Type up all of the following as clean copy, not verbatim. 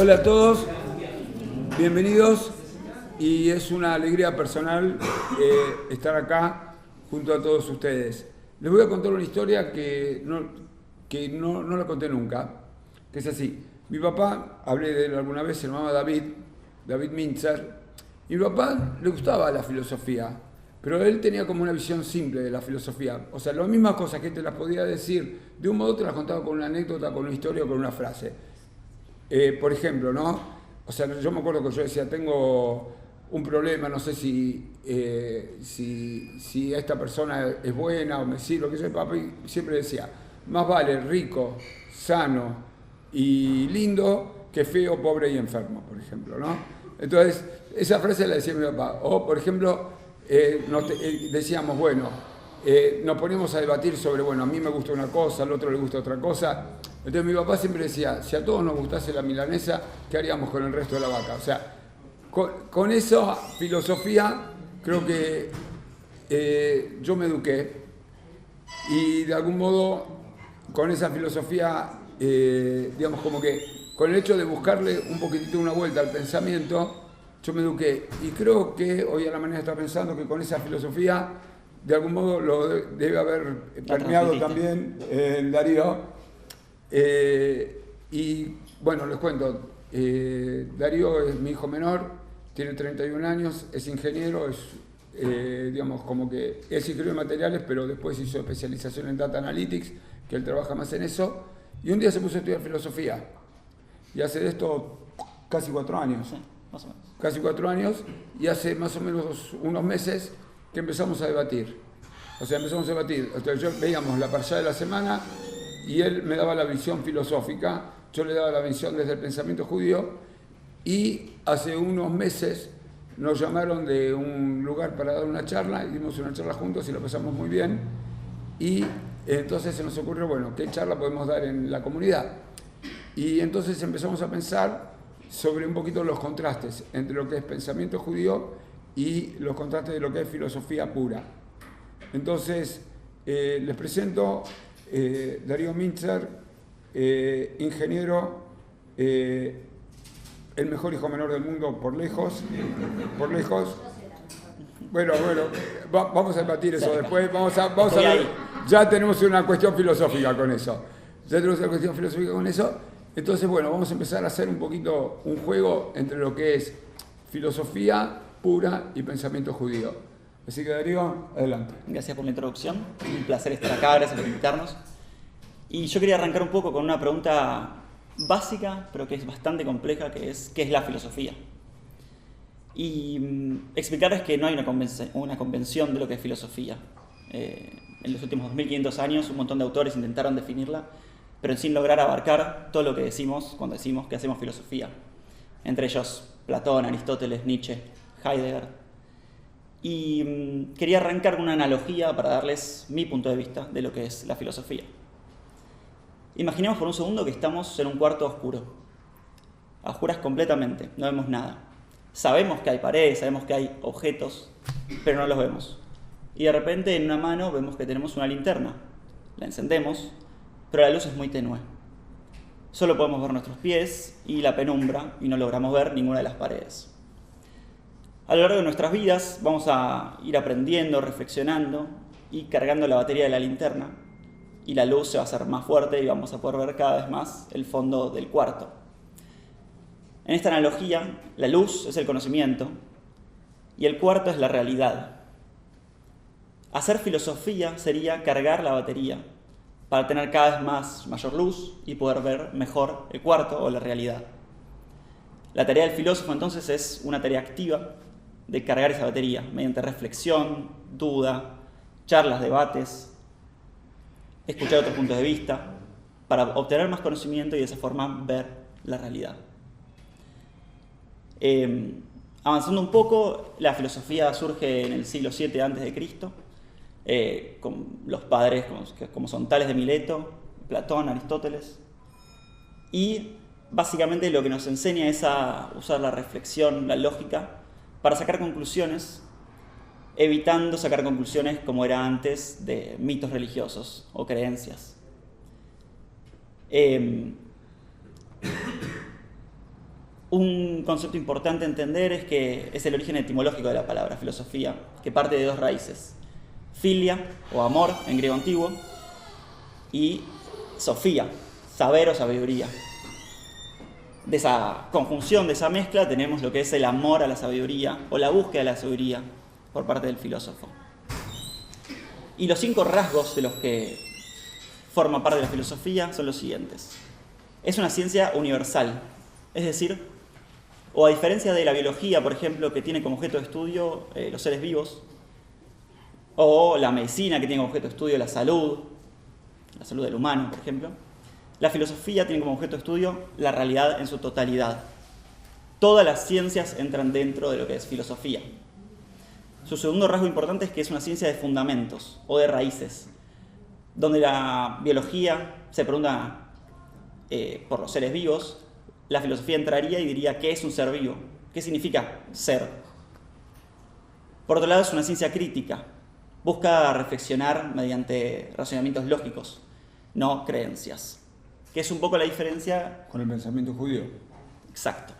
Hola a todos, bienvenidos y es una alegría personal estar acá junto a todos ustedes. Les voy a contar una historia que no la conté nunca, que es así. Mi papá, hablé de él alguna vez, se llamaba David Mintzer, y mi papá le gustaba la filosofía, pero él tenía como una visión simple de la filosofía. O sea, las mismas cosas que te las podía decir, de un modo te las contaba con una anécdota, con una historia o con una frase. Por ejemplo, ¿no? O sea, yo me acuerdo que yo decía, tengo un problema, no sé si esta persona es buena o me sirve, que yo, papá siempre decía, más vale rico, sano y lindo que feo, pobre y enfermo, por ejemplo, ¿no? Entonces, esa frase la decía mi papá. O, por ejemplo, decíamos, bueno, nos poníamos a debatir sobre, bueno, a mí me gusta una cosa, al otro le gusta otra cosa. Entonces mi papá siempre decía, si a todos nos gustase la milanesa, ¿qué haríamos con el resto de la vaca? O sea, con esa filosofía creo que yo me eduqué y de algún modo con esa filosofía, digamos como que con el hecho de buscarle un poquitito una vuelta al pensamiento, yo me eduqué. Y creo que hoy a la mañana está pensando que con esa filosofía de algún modo lo debe haber permeado también en Darío. Y bueno, les cuento, Darío es mi hijo menor, tiene 31 años, es ingeniero, digamos como que es ingeniero de materiales, pero después hizo especialización en Data Analytics, que él trabaja más en eso, y un día se puso a estudiar filosofía, y hace de esto casi 4 años. Sí, más o menos. Casi 4 años, y hace más o menos unos meses que empezamos a debatir. O sea, empezamos a debatir. Entonces, yo veíamos la parashá de la semana y él me daba la visión filosófica, yo le daba la visión desde el pensamiento judío, y hace unos meses nos llamaron de un lugar para dar una charla, y dimos una charla juntos y la pasamos muy bien, y entonces se nos ocurrió, bueno, ¿qué charla podemos dar en la comunidad? Y entonces empezamos a pensar sobre un poquito los contrastes entre lo que es pensamiento judío y los contrastes de lo que es filosofía pura. Entonces, les presento Darío Mintzer, ingeniero, el mejor hijo menor del mundo por lejos. Bueno, vamos a debatir eso después, vamos a ver, ya tenemos una cuestión filosófica con eso. Entonces, bueno, vamos a empezar a hacer un poquito un juego entre lo que es filosofía pura y pensamiento judío. Así que Darío, adelante. Gracias por la introducción, un placer estar acá, gracias por invitarnos. Y yo quería arrancar un poco con una pregunta básica, pero que es bastante compleja, que es ¿qué es la filosofía? Y explicarles que no hay una convención de lo que es filosofía. En los últimos 2500 años un montón de autores intentaron definirla, pero sin lograr abarcar todo lo que decimos cuando decimos que hacemos filosofía. Entre ellos Platón, Aristóteles, Nietzsche, Heidegger. Y quería arrancar con una analogía para darles mi punto de vista de lo que es la filosofía. Imaginemos por un segundo que estamos en un cuarto oscuro. A oscuras completamente, no vemos nada. Sabemos que hay paredes, sabemos que hay objetos, pero no los vemos. Y de repente en una mano vemos que tenemos una linterna. La encendemos, pero la luz es muy tenue. Solo podemos ver nuestros pies y la penumbra y no logramos ver ninguna de las paredes. A lo largo de nuestras vidas vamos a ir aprendiendo, reflexionando y cargando la batería de la linterna, y la luz se va a hacer más fuerte y vamos a poder ver cada vez más el fondo del cuarto. En esta analogía, la luz es el conocimiento y el cuarto es la realidad. Hacer filosofía sería cargar la batería para tener cada vez mayor luz y poder ver mejor el cuarto o la realidad. La tarea del filósofo entonces es una tarea activa de cargar esa batería mediante reflexión, duda, charlas, debates, escuchar otros puntos de vista, para obtener más conocimiento y de esa forma ver la realidad. Avanzando un poco, la filosofía surge en el siglo VII a.C., con los padres como son Tales de Mileto, Platón, Aristóteles, y básicamente lo que nos enseña es a usar la reflexión, la lógica, para sacar conclusiones, evitando sacar conclusiones como era antes de mitos religiosos o creencias. Un concepto importante a entender es que es el origen etimológico de la palabra filosofía, que parte de dos raíces: filia, o amor, en griego antiguo, y sofía, saber o sabiduría. De esa conjunción, de esa mezcla, tenemos lo que es el amor a la sabiduría, o la búsqueda de la sabiduría por parte del filósofo. Y los 5 rasgos de los que forma parte de la filosofía son los siguientes. Es una ciencia universal, es decir, o a diferencia de la biología, por ejemplo, que tiene como objeto de estudio los seres vivos, o la medicina, que tiene como objeto de estudio la salud del humano, por ejemplo, la filosofía tiene como objeto de estudio la realidad en su totalidad. Todas las ciencias entran dentro de lo que es filosofía. Su segundo rasgo importante es que es una ciencia de fundamentos o de raíces, donde la biología se pregunta por los seres vivos, la filosofía entraría y diría ¿qué es un ser vivo? ¿Qué significa ser? Por otro lado, es una ciencia crítica, busca reflexionar mediante razonamientos lógicos, no creencias, que es un poco la diferencia con el pensamiento judío. Exacto.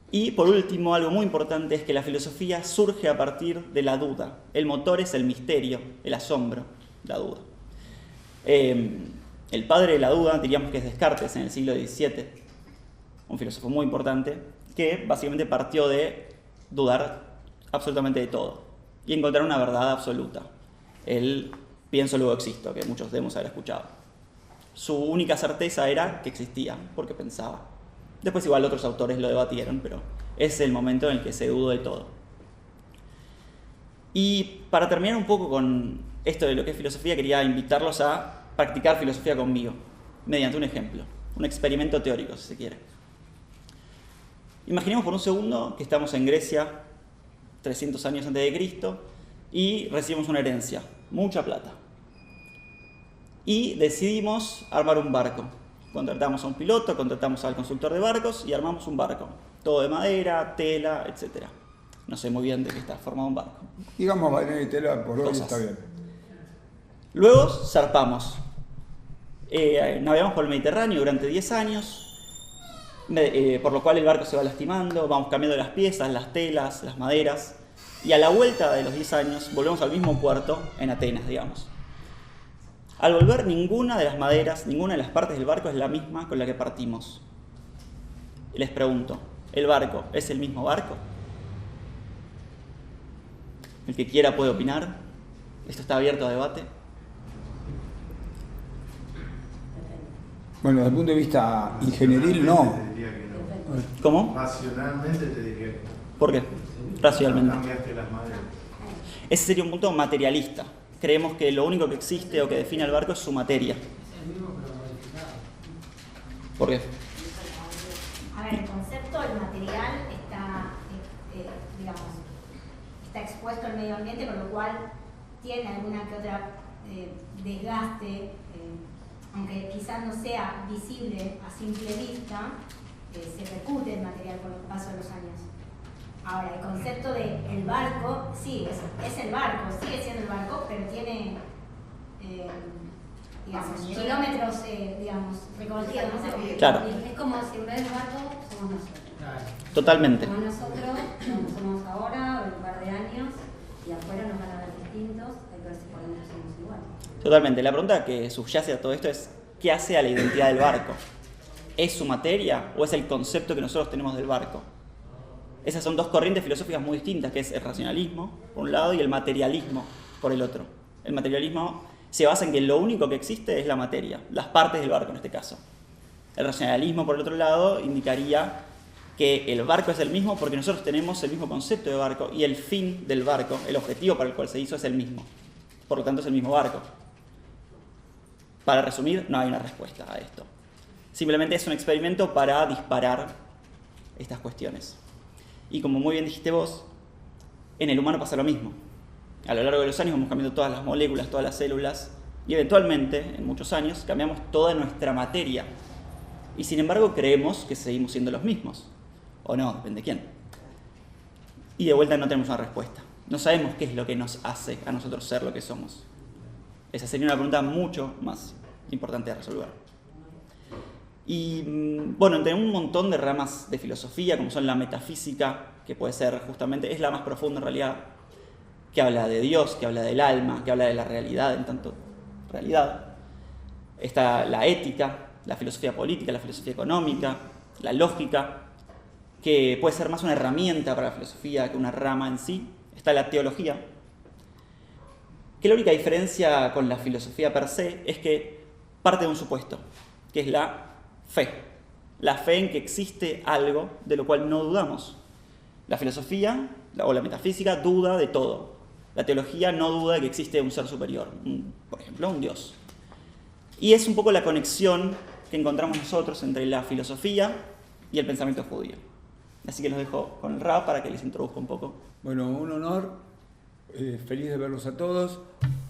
Y por último, algo muy importante es que la filosofía surge a partir de la duda. El motor es el misterio, el asombro, la duda. El padre de la duda, diríamos que es Descartes, en el siglo XVII, un filósofo muy importante, que básicamente partió de dudar absolutamente de todo y encontrar una verdad absoluta. El pienso luego existo, que muchos debemos haber escuchado. Su única certeza era que existía, porque pensaba. Después igual otros autores lo debatieron, pero es el momento en el que se dudó de todo. Y para terminar un poco con esto de lo que es filosofía, quería invitarlos a practicar filosofía conmigo, mediante un ejemplo, un experimento teórico, si se quiere. Imaginemos por un segundo que estamos en Grecia, 300 años antes de Cristo, y recibimos una herencia, mucha plata. Y decidimos armar un barco. Contratamos a un piloto, contratamos al constructor de barcos y armamos un barco. Todo de madera, tela, etc. No sé muy bien de qué está formado un barco. Digamos madera y tela, por hoy está bien. Luego zarpamos. Navegamos por el Mediterráneo durante 10 años, por lo cual el barco se va lastimando, vamos cambiando las piezas, las telas, las maderas, y a la vuelta de los 10 años volvemos al mismo puerto, en Atenas, digamos. Al volver, ninguna de las maderas, ninguna de las partes del barco es la misma con la que partimos. Y les pregunto, ¿el barco es el mismo barco? El que quiera puede opinar. Esto está abierto a debate. Bueno, desde el punto de vista ingenieril, no. ¿Cómo? Racionalmente te diría que ¿Por qué? Racionalmente. cambiaste las maderas. Ese sería un punto materialista. Creemos que lo único que existe o que define al barco es su materia. ¿Por qué? A ver, el concepto del material está, digamos, está expuesto al medio ambiente, con lo cual tiene alguna que otra desgaste, aunque quizás no sea visible a simple vista, se recute el material con el paso de los años. Ahora, el concepto de el barco, sí, es el barco, sigue siendo el barco, pero tiene, digamos, kilómetros, digamos, recorridos, no sé. Claro. Es como si en vez del barco somos nosotros. Totalmente. Somos nosotros, como somos ahora, en un par de años, y afuera nos van a ver distintos, hay que ver si por dentro somos iguales. Totalmente. La pregunta que subyace a todo esto es, ¿qué hace a la identidad del barco? ¿Es su materia o es el concepto que nosotros tenemos del barco? Esas son dos corrientes filosóficas muy distintas, que es el racionalismo, por un lado, y el materialismo, por el otro. El materialismo se basa en que lo único que existe es la materia, las partes del barco en este caso. El racionalismo, por el otro lado, indicaría que el barco es el mismo porque nosotros tenemos el mismo concepto de barco y el fin del barco, el objetivo para el cual se hizo, es el mismo. Por lo tanto, es el mismo barco. Para resumir, no hay una respuesta a esto. Simplemente es un experimento para disparar estas cuestiones. Y como muy bien dijiste vos, en el humano pasa lo mismo. A lo largo de los años vamos cambiando todas las moléculas, todas las células, y eventualmente, en muchos años, cambiamos toda nuestra materia. Y sin embargo creemos que seguimos siendo los mismos. O no, depende de quién. Y de vuelta no tenemos una respuesta. No sabemos qué es lo que nos hace a nosotros ser lo que somos. Esa sería una pregunta mucho más importante de resolver. Y bueno, tenemos un montón de ramas de filosofía, como son la metafísica, que puede ser justamente, es la más profunda en realidad, que habla de Dios, que habla del alma, que habla de la realidad en tanto realidad. Está la ética, la filosofía política, la filosofía económica, la lógica, que puede ser más una herramienta para la filosofía que una rama en sí. Está la teología, que la única diferencia con la filosofía per se es que parte de un supuesto, que es la fe. La fe en que existe algo de lo cual no dudamos. La filosofía o la metafísica duda de todo. La teología no duda de que existe un ser superior, por ejemplo, un Dios. Y es un poco la conexión que encontramos nosotros entre la filosofía y el pensamiento judío. Así que los dejo con el Rab para que les introduzca un poco. Bueno, un honor, feliz de verlos a todos.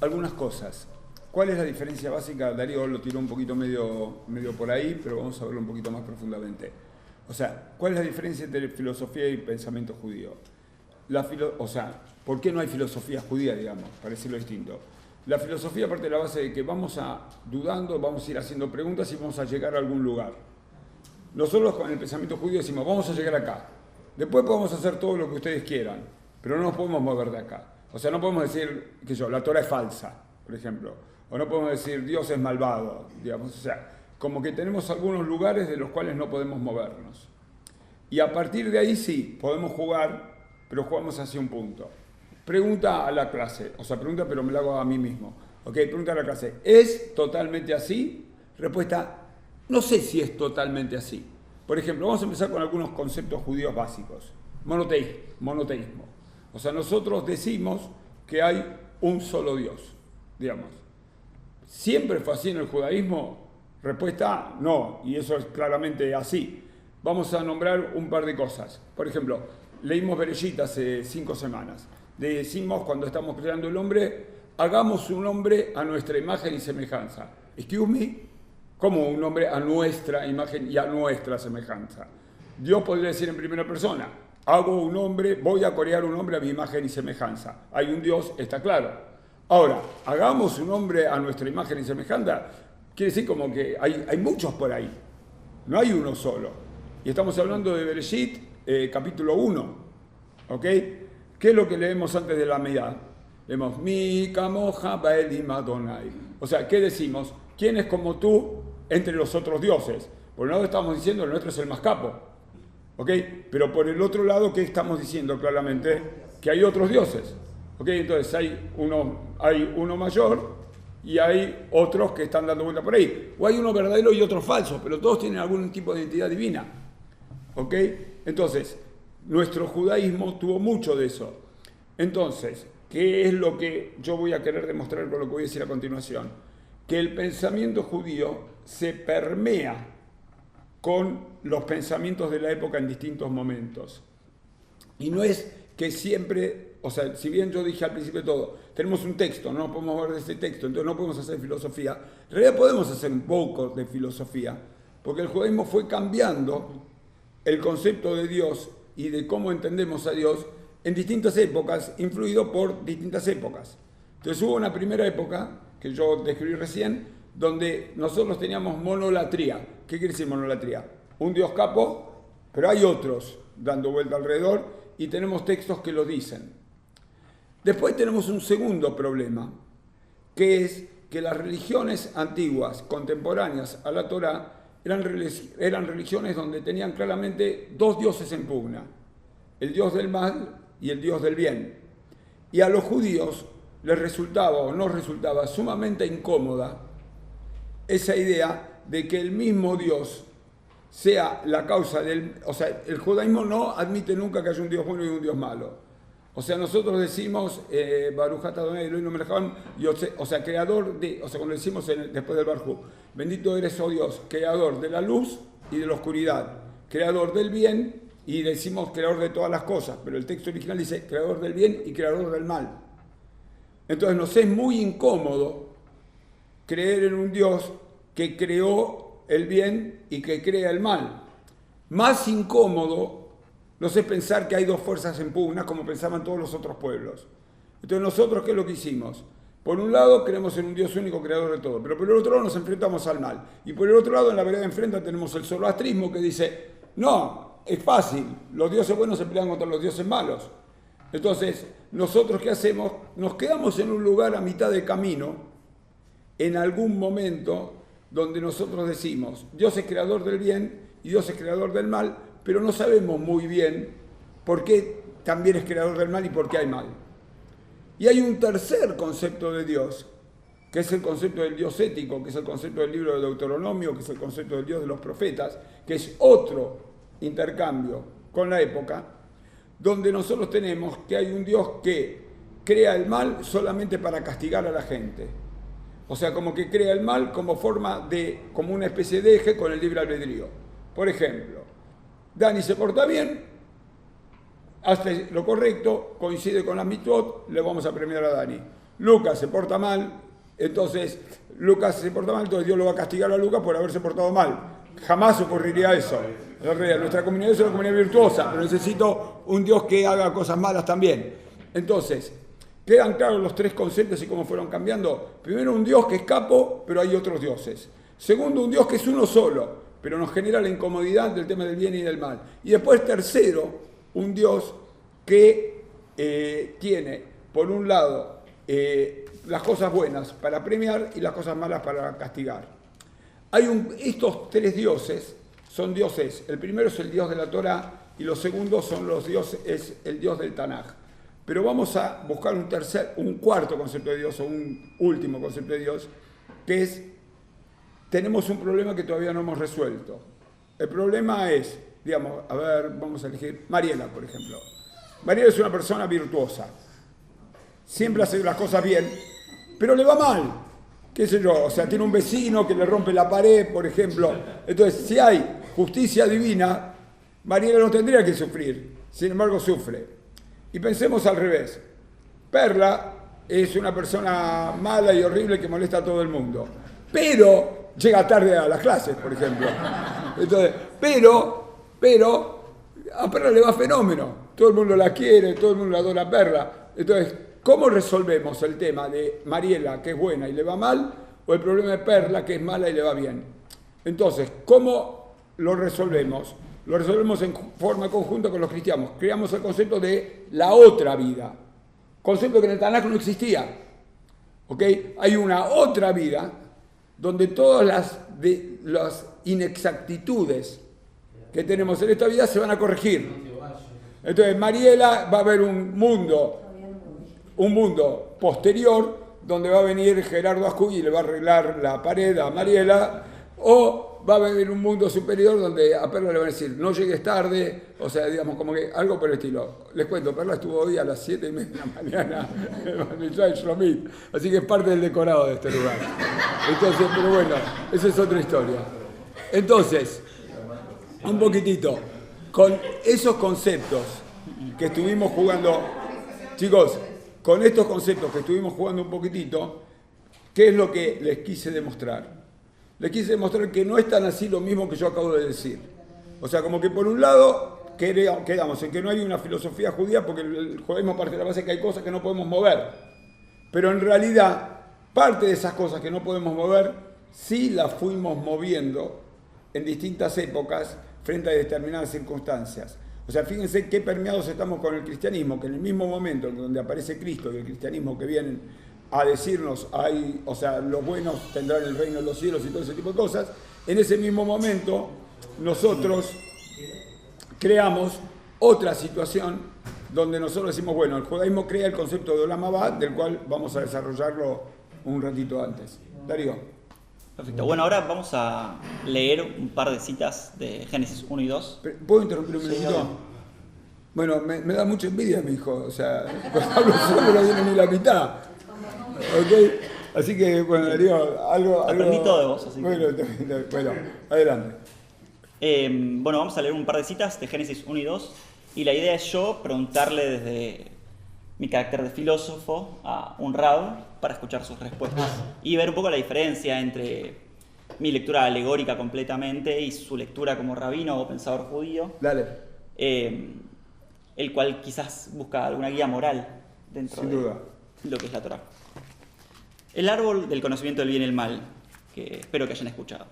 Algunas cosas. ¿Cuál es la diferencia básica? Darío lo tiró un poquito medio por ahí, pero vamos a verlo un poquito más profundamente. O sea, ¿cuál es la diferencia entre filosofía y pensamiento judío? ¿Por qué no hay filosofía judía, digamos, para decirlo distinto? La filosofía parte de la base de que vamos dudando, vamos a ir haciendo preguntas y vamos a llegar a algún lugar. Nosotros con el pensamiento judío decimos, vamos a llegar acá. Después podemos hacer todo lo que ustedes quieran, pero no nos podemos mover de acá. O sea, no podemos decir, la Torah es falsa, por ejemplo. O no podemos decir, Dios es malvado, digamos. O sea, como que tenemos algunos lugares de los cuales no podemos movernos. Y a partir de ahí sí, podemos jugar, pero jugamos hacia un punto. Pregunta a la clase, pregunta pero me la hago a mí mismo. Pregunta a la clase, ¿es totalmente así? Respuesta, no sé si es totalmente así. Por ejemplo, vamos a empezar con algunos conceptos judíos básicos. Monoteísmo. Nosotros decimos que hay un solo Dios, digamos. ¿Siempre fue así en el judaísmo? Respuesta, no, y eso es claramente así. Vamos a nombrar un par de cosas. Por ejemplo, leímos Bereshit hace 5 semanas. Decimos, cuando estamos creando el hombre, hagamos un hombre a nuestra imagen y semejanza. Excuse me, ¿cómo un hombre a nuestra imagen y a nuestra semejanza? Dios podría decir en primera persona, hago un hombre, voy a crear un hombre a mi imagen y semejanza. Hay un Dios, está claro. Ahora, hagamos un hombre a nuestra imagen y semejanza, quiere decir como que hay muchos por ahí, no hay uno solo. Y estamos hablando de Bereshit, capítulo 1, ¿ok? ¿Qué es lo que leemos antes de la Meidá? Leemos, Mi kamoja ba'elim Adonai. O sea, ¿qué decimos? ¿Quién es como tú entre los otros dioses? Por un lado estamos diciendo, el nuestro es el más capo, ¿ok? Pero por el otro lado, ¿qué estamos diciendo claramente? Que hay otros dioses. Okay, entonces hay uno mayor y hay otros que están dando vuelta por ahí. O hay uno verdadero y otro falso, pero todos tienen algún tipo de identidad divina. ¿Okay? Entonces, nuestro judaísmo tuvo mucho de eso. Entonces, ¿qué es lo que yo voy a querer demostrar con lo que voy a decir a continuación? Que el pensamiento judío se permea con los pensamientos de la época en distintos momentos. Y no es que siempre... si bien yo dije al principio de todo, tenemos un texto, no nos podemos mover de ese texto, entonces no podemos hacer filosofía. En realidad podemos hacer un poco de filosofía, porque el judaísmo fue cambiando el concepto de Dios y de cómo entendemos a Dios en distintas épocas, influido por distintas épocas. Entonces hubo una primera época, que yo describí recién, donde nosotros teníamos monolatría. ¿Qué quiere decir monolatría? Un Dios capo, pero hay otros dando vuelta alrededor y tenemos textos que lo dicen. Después tenemos un segundo problema, que es que las religiones antiguas, contemporáneas a la Torá, eran religiones donde tenían claramente dos dioses en pugna, el dios del mal y el dios del bien. Y a los judíos les resultaba o no resultaba sumamente incómoda esa idea de que el mismo Dios sea la causa del... el judaísmo no admite nunca que haya un Dios bueno y un Dios malo. Nosotros decimos, Baruch atah Adonai Eloheinu melech haolam, creador de... cuando decimos después del Barjú, bendito eres, oh Dios, creador de la luz y de la oscuridad, creador del bien, y decimos creador de todas las cosas, pero el texto original dice creador del bien y creador del mal. Entonces nos es muy incómodo creer en un Dios que creó el bien y que crea el mal. Más incómodo nos es pensar que hay dos fuerzas en pugna como pensaban todos los otros pueblos. Entonces nosotros, ¿qué es lo que hicimos? Por un lado creemos en un Dios único, creador de todo, pero por el otro lado nos enfrentamos al mal. Y por el otro lado, en la vereda de enfrente tenemos el zoroastrismo que dice, no, es fácil, los dioses buenos se pelean contra los dioses malos. Entonces, nosotros ¿qué hacemos? Nos quedamos en un lugar a mitad de camino, en algún momento donde nosotros decimos, Dios es creador del bien y Dios es creador del mal, pero no sabemos muy bien por qué también es creador del mal y por qué hay mal. Y hay un tercer concepto de Dios, que es el concepto del Dios ético, que es el concepto del libro de Deuteronomio, que es el concepto del Dios de los profetas, que es otro intercambio con la época, donde nosotros tenemos que hay un Dios que crea el mal solamente para castigar a la gente. O sea, como que crea el mal como forma de, como una especie de eje con el libre albedrío. Por ejemplo, Dani se porta bien, hace lo correcto, coincide con la mitzvot, le vamos a premiar a Dani. Lucas se porta mal, entonces Dios lo va a castigar a Lucas por haberse portado mal. Jamás ocurriría eso. Nuestra comunidad es una comunidad virtuosa, pero necesito un Dios que haga cosas malas también. Entonces, quedan claros los tres conceptos y cómo fueron cambiando. Primero, un Dios que es capo, pero hay otros dioses. Segundo, un Dios que es uno solo, pero nos genera la incomodidad del tema del bien y del mal. Y después, tercero, un Dios que tiene, por un lado, las cosas buenas para premiar y las cosas malas para castigar. Estos tres dioses son dioses. El primero es el Dios de la Torá y los segundos son es el Dios del Tanaj. Pero vamos a buscar un cuarto concepto de Dios o un último concepto de Dios, que es, tenemos un problema que todavía no hemos resuelto. El problema es, digamos, vamos a elegir Mariela, por ejemplo. Mariela es una persona virtuosa. Siempre hace las cosas bien, pero le va mal. ¿Qué sé yo? O sea, tiene un vecino que le rompe la pared, por ejemplo. Entonces, si hay justicia divina, Mariela no tendría que sufrir. Sin embargo, sufre. Y pensemos al revés. Perla es una persona mala y horrible que molesta a todo el mundo. Pero llega tarde a las clases, por ejemplo. Entonces, pero a Perla le va fenómeno. Todo el mundo la quiere, todo el mundo adora a Perla. Entonces, ¿cómo resolvemos el tema de Mariela, que es buena y le va mal, o el problema de Perla, que es mala y le va bien? Entonces, ¿cómo lo resolvemos? Lo resolvemos en forma conjunta con los cristianos. Creamos el concepto de la otra vida. Concepto que en el Tanaj no existía. ¿Ok? Hay una otra vida donde todas las inexactitudes que tenemos en esta vida se van a corregir. Entonces, Mariela va a ver un mundo posterior donde va a venir Gerardo Ascuy y le va a arreglar la pared a Mariela, o va a venir un mundo superior donde a Perla le van a decir, no llegues tarde, o sea, digamos, como que algo por el estilo. Les cuento, Perla estuvo hoy a las 7:30 de la mañana en Shlomit, así que es parte del decorado de este lugar. Entonces, pero bueno, esa es otra historia. Entonces, un poquitito, con esos conceptos que estuvimos jugando, chicos, con estos conceptos que estuvimos jugando un poquitito, ¿qué es lo que les quise demostrar? Les quise demostrar que no es tan así lo mismo que yo acabo de decir. O sea, como que por un lado quedamos en que no hay una filosofía judía porque el judaísmo parte de la base que hay cosas que no podemos mover. Pero en realidad, parte de esas cosas que no podemos mover, sí las fuimos moviendo en distintas épocas frente a determinadas circunstancias. O sea, fíjense qué permeados estamos con el cristianismo, que en el mismo momento en donde aparece Cristo y el cristianismo que vienen a decirnos, o sea, los buenos tendrán el reino de los cielos y todo ese tipo de cosas, en ese mismo momento nosotros creamos otra situación donde nosotros decimos, bueno, el judaísmo crea el concepto de Olam Haba, del cual vamos a desarrollarlo un ratito antes. Darío. Perfecto. Bueno, ahora vamos a leer un par de citas de Génesis 1 y 2. ¿Puedo interrumpir un minutito? Sí, bueno, me da mucha envidia mi hijo, o sea, cuando hablo solo no viene ni la mitad. ¿Ok? Así que, bueno, Darío, algo... Aprendí todo de vos, así que... Bueno, adelante. Bueno, vamos a leer un par de citas de Génesis 1 y 2. Y la idea es yo preguntarle desde mi carácter de filósofo a un rab para escuchar sus respuestas y ver un poco la diferencia entre mi lectura alegórica completamente y su lectura como rabino o pensador judío. Dale. El cual quizás busca alguna guía moral dentro Sin de duda. lo que es la Torá. El árbol del conocimiento del bien y el mal, que espero que hayan escuchado.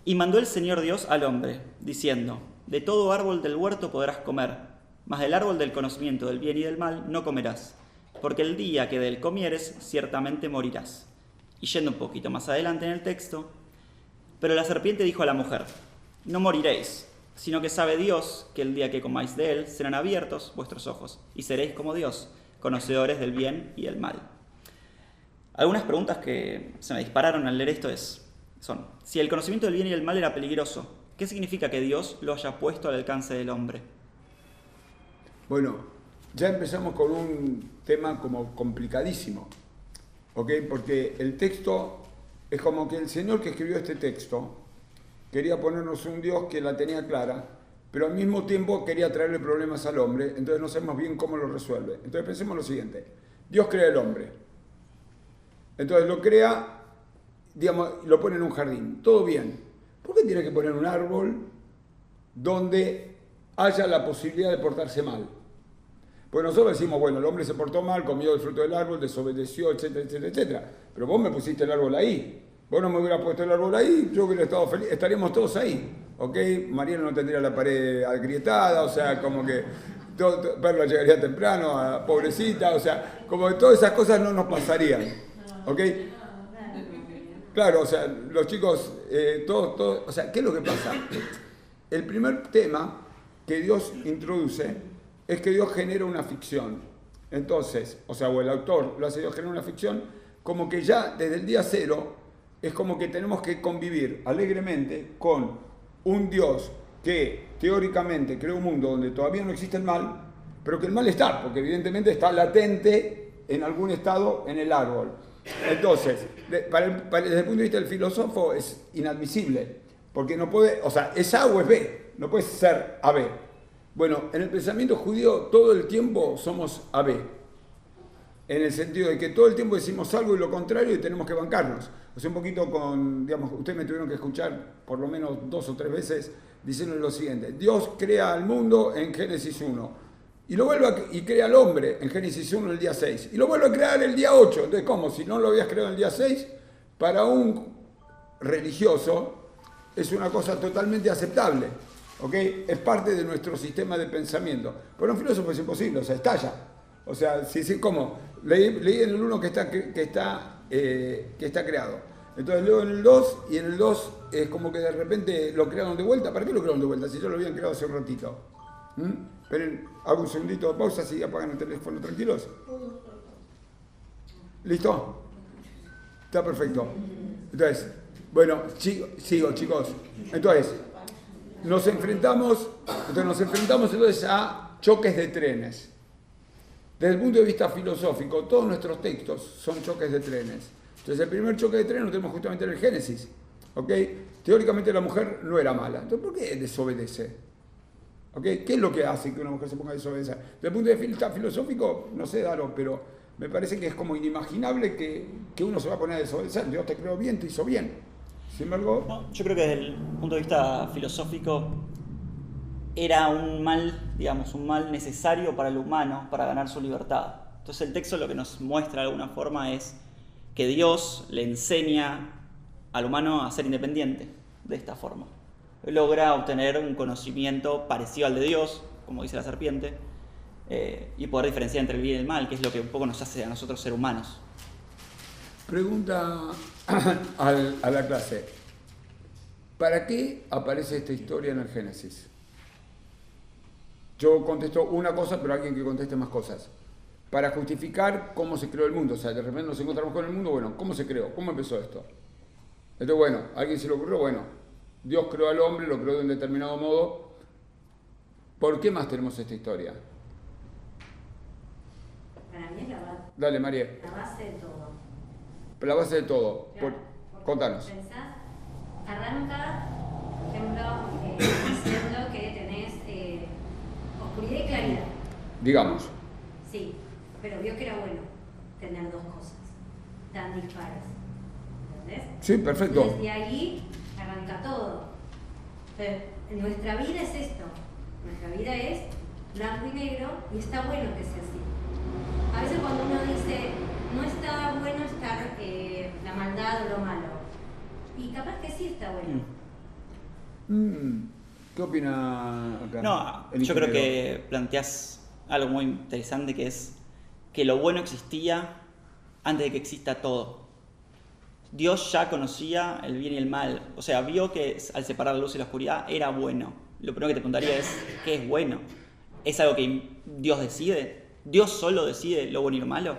Y mandó el Señor Dios al hombre, diciendo: de todo árbol del huerto podrás comer, mas del árbol del conocimiento del bien y del mal no comerás, porque el día que de él comieres, ciertamente morirás. Y yendo un poquito más adelante en el texto: pero la serpiente dijo a la mujer: no moriréis, sino que sabe Dios que el día que comáis de él serán abiertos vuestros ojos, y seréis como Dios, conocedores del bien y del mal. Algunas preguntas que se me dispararon al leer esto son: si el conocimiento del bien y del mal era peligroso, ¿qué significa que Dios lo haya puesto al alcance del hombre? Bueno, ya empezamos con un tema como complicadísimo, ¿ok? Porque el texto es como que el Señor que escribió este texto quería ponernos un Dios que la tenía clara, pero al mismo tiempo quería traerle problemas al hombre, entonces no sabemos bien cómo lo resuelve. Entonces pensemos lo siguiente: Dios crea el hombre, entonces lo crea, digamos, lo pone en un jardín, todo bien. ¿Por qué tiene que poner un árbol donde haya la posibilidad de portarse mal? Pues nosotros decimos, bueno, el hombre se portó mal, comió el fruto del árbol, desobedeció, etcétera, etcétera, etcétera. Pero vos me pusiste el árbol ahí. Vos no me hubieras puesto el árbol ahí, yo hubiera estado feliz, estaríamos todos ahí, ¿ok? Mariano no tendría la pared agrietada, o sea, como que Perla llegaría temprano, pobrecita, o sea, como que todas esas cosas no nos pasarían, ¿ok? Claro, o sea, los chicos, todos, o sea, ¿qué es lo que pasa? El primer tema que Dios introduce es que Dios genera una ficción. Entonces, o sea, o el autor lo hace Dios genera una ficción, como que ya desde el día cero es como que tenemos que convivir alegremente con un Dios que teóricamente creó un mundo donde todavía no existe el mal, pero que el mal está, porque evidentemente está latente en algún estado en el árbol. Entonces, desde el punto de vista del filósofo es inadmisible, porque no puede, o sea, es A o es B, no puede ser AB. Bueno, en el pensamiento judío todo el tiempo somos AB, en el sentido de que todo el tiempo decimos algo y lo contrario y tenemos que bancarnos. O sea, un poquito con, digamos, ustedes me tuvieron que escuchar por lo menos 2 o 3 veces diciendo lo siguiente: Dios crea al mundo en Génesis 1. Y lo vuelve y crea al hombre en Génesis 1 el día 6. Y lo vuelve a crear el día 8. Entonces, ¿cómo? Si no lo habías creado el día 6, para un religioso es una cosa totalmente aceptable. ¿Ok? Es parte de nuestro sistema de pensamiento. Para un filósofo es imposible, o sea, estalla. O sea, sí, ¿cómo? Leí en el 1 que está creado. Entonces leo en el 2 y en el 2 es como que de repente lo crearon de vuelta. ¿Para qué lo crearon de vuelta? Si ya lo habían creado hace un ratito. Esperen, hago un segundito de pausa si apagan el teléfono tranquilos. ¿Listo? Está perfecto. Entonces, bueno, sigo chicos. Entonces, nos enfrentamos entonces a choques de trenes. Desde el punto de vista filosófico, todos nuestros textos son choques de trenes. Entonces, el primer choque de trenes lo tenemos justamente en el Génesis. ¿Ok? Teóricamente la mujer no era mala. Entonces, ¿por qué desobedece? ¿Ok? ¿Qué es lo que hace que una mujer se ponga a desobedecer? Desde el punto de vista filosófico, no sé, Daro, pero me parece que es como inimaginable que uno se va a poner a desobedecer. Dios te creó bien, te hizo bien. Sin embargo... No, yo creo que desde el punto de vista filosófico era un mal, digamos, un mal necesario para el humano para ganar su libertad. Entonces el texto lo que nos muestra de alguna forma es que Dios le enseña al humano a ser independiente de esta forma. Logra obtener un conocimiento parecido al de Dios, como dice la serpiente, y poder diferenciar entre el bien y el mal, que es lo que un poco nos hace a nosotros ser humanos. Pregunta a la clase: ¿para qué aparece esta historia en el Génesis? Yo contesto una cosa, pero alguien que conteste más cosas. Para justificar cómo se creó el mundo. O sea, de repente nos encontramos con el mundo, bueno, ¿cómo se creó? ¿Cómo empezó esto? Entonces, bueno, ¿a alguien se le ocurrió? Bueno, Dios creó al hombre, lo creó de un determinado modo. ¿Por qué más tenemos esta historia? Para mí es la base. Dale, María. La base de todo. La base de todo. Claro, Contanos. Pensás, arranca, por ejemplo, diciendo que tenés oscuridad y claridad. Digamos. Sí, pero vio que era bueno tener 2 cosas tan dispares. ¿Entendés? Sí, perfecto. Desde ahí arranca todo. Entonces, nuestra vida es esto. Nuestra vida es blanco y negro y está bueno que sea así. A veces cuando uno dice no está bueno estar está bueno. ¿Qué opina acá? No, el yo creo ingeniero? que planteás algo muy interesante, que es que lo bueno existía antes de que exista todo. Dios ya conocía el bien y el mal, o sea, vio que al separar la luz y la oscuridad era bueno. Lo primero que te preguntaría es, ¿qué es bueno? ¿Es algo que Dios decide? ¿Dios solo decide lo bueno y lo malo?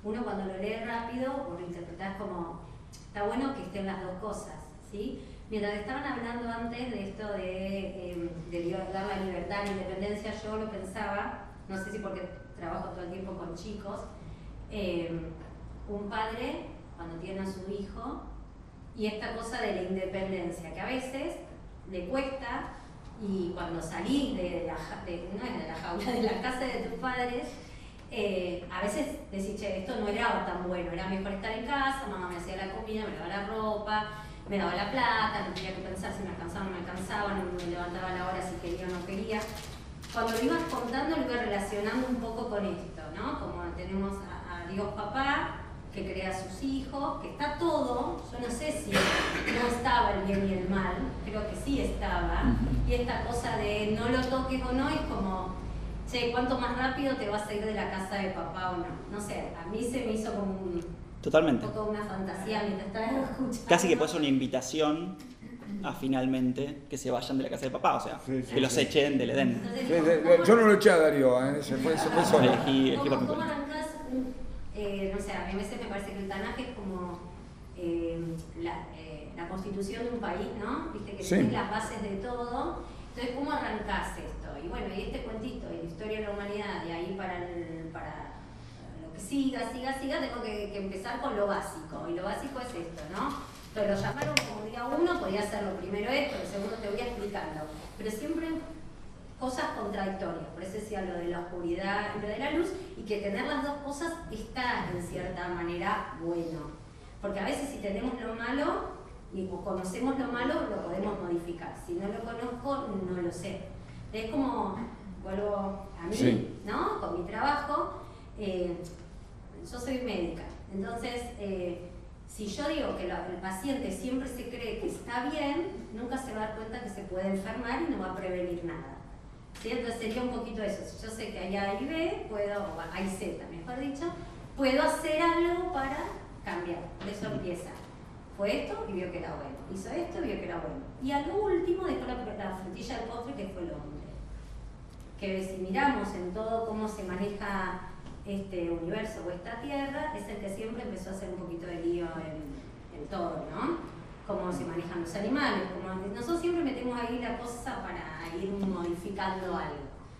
Uno cuando lo lee rápido, vos lo interpretás como, está bueno que estén las dos cosas, ¿sí? Mientras estaban hablando antes de esto de dar la libertad, la independencia, yo lo pensaba, no sé si porque trabajo todo el tiempo con chicos, un padre cuando tiene a su hijo y esta cosa de la independencia, que a veces le cuesta, y cuando salís no es de la jaula, de la casa de tus padres, a veces decís, che, esto no era tan bueno, era mejor estar en casa, mamá me hacía la comida, me daba la ropa, me daba la plata, no tenía que pensar si me alcanzaba o no me alcanzaba, no me levantaba a la hora si quería o no quería. Cuando lo ibas contando, lo ibas relacionando un poco con esto, ¿no? Como tenemos a Dios Papá, que crea a sus hijos, que está todo, yo no sé si no estaba el bien y el mal, creo que sí estaba, y esta cosa de no lo toques o no es como, che, ¿cuánto más rápido te vas a ir de la casa de papá o no? No sé, a mí se me hizo como Totalmente. un poco una fantasía mientras estaba escuchando. Casi que puede ser una invitación a finalmente que se vayan de la casa de papá, o sea, Sí, sí, que los sí. echen del Edén. Entonces, Yo no lo eché a Darío, se fue solo. Elegí por mi ¿Cómo cuenta. arrancás no sé, a mí a veces me parece que el tanaje es como la constitución de un país, ¿no? Viste que Sí. tenés las bases de todo. Entonces, ¿cómo arrancás esto? Y bueno, y este cuentito, y la historia de la humanidad, de ahí para lo que siga, tengo que empezar con lo básico. Y lo básico es esto, ¿no? Pero lo llamaron como día uno, podía ser lo primero esto, lo segundo te voy explicando. Pero siempre cosas contradictorias, por eso decía lo de la oscuridad y lo de la luz, y que tener las dos cosas está en cierta manera bueno. Porque a veces si tenemos lo malo y conocemos lo malo, lo podemos modificar. Si no lo conozco, no lo sé. Es como, vuelvo a mí, Sí. ¿no? Con mi trabajo, yo soy médica, entonces si yo digo que el paciente siempre se cree que está bien, nunca se va a dar cuenta que se puede enfermar y no va a prevenir nada. ¿Sí? Entonces sería un poquito eso. Si yo sé que hay A y B, o hay Z, mejor dicho, puedo hacer algo para cambiar. Por eso empieza. Fue esto y vio que era bueno. Hizo esto y vio que era bueno. Y a lo último dejó la frutilla del postre, que fue el hombre. Que si miramos en todo cómo se maneja este universo o esta tierra, es el que siempre empezó a hacer un poquito de lío en todo, ¿no? Cómo se manejan los animales, nosotros siempre metemos ahí la cosa para ir modificando algo.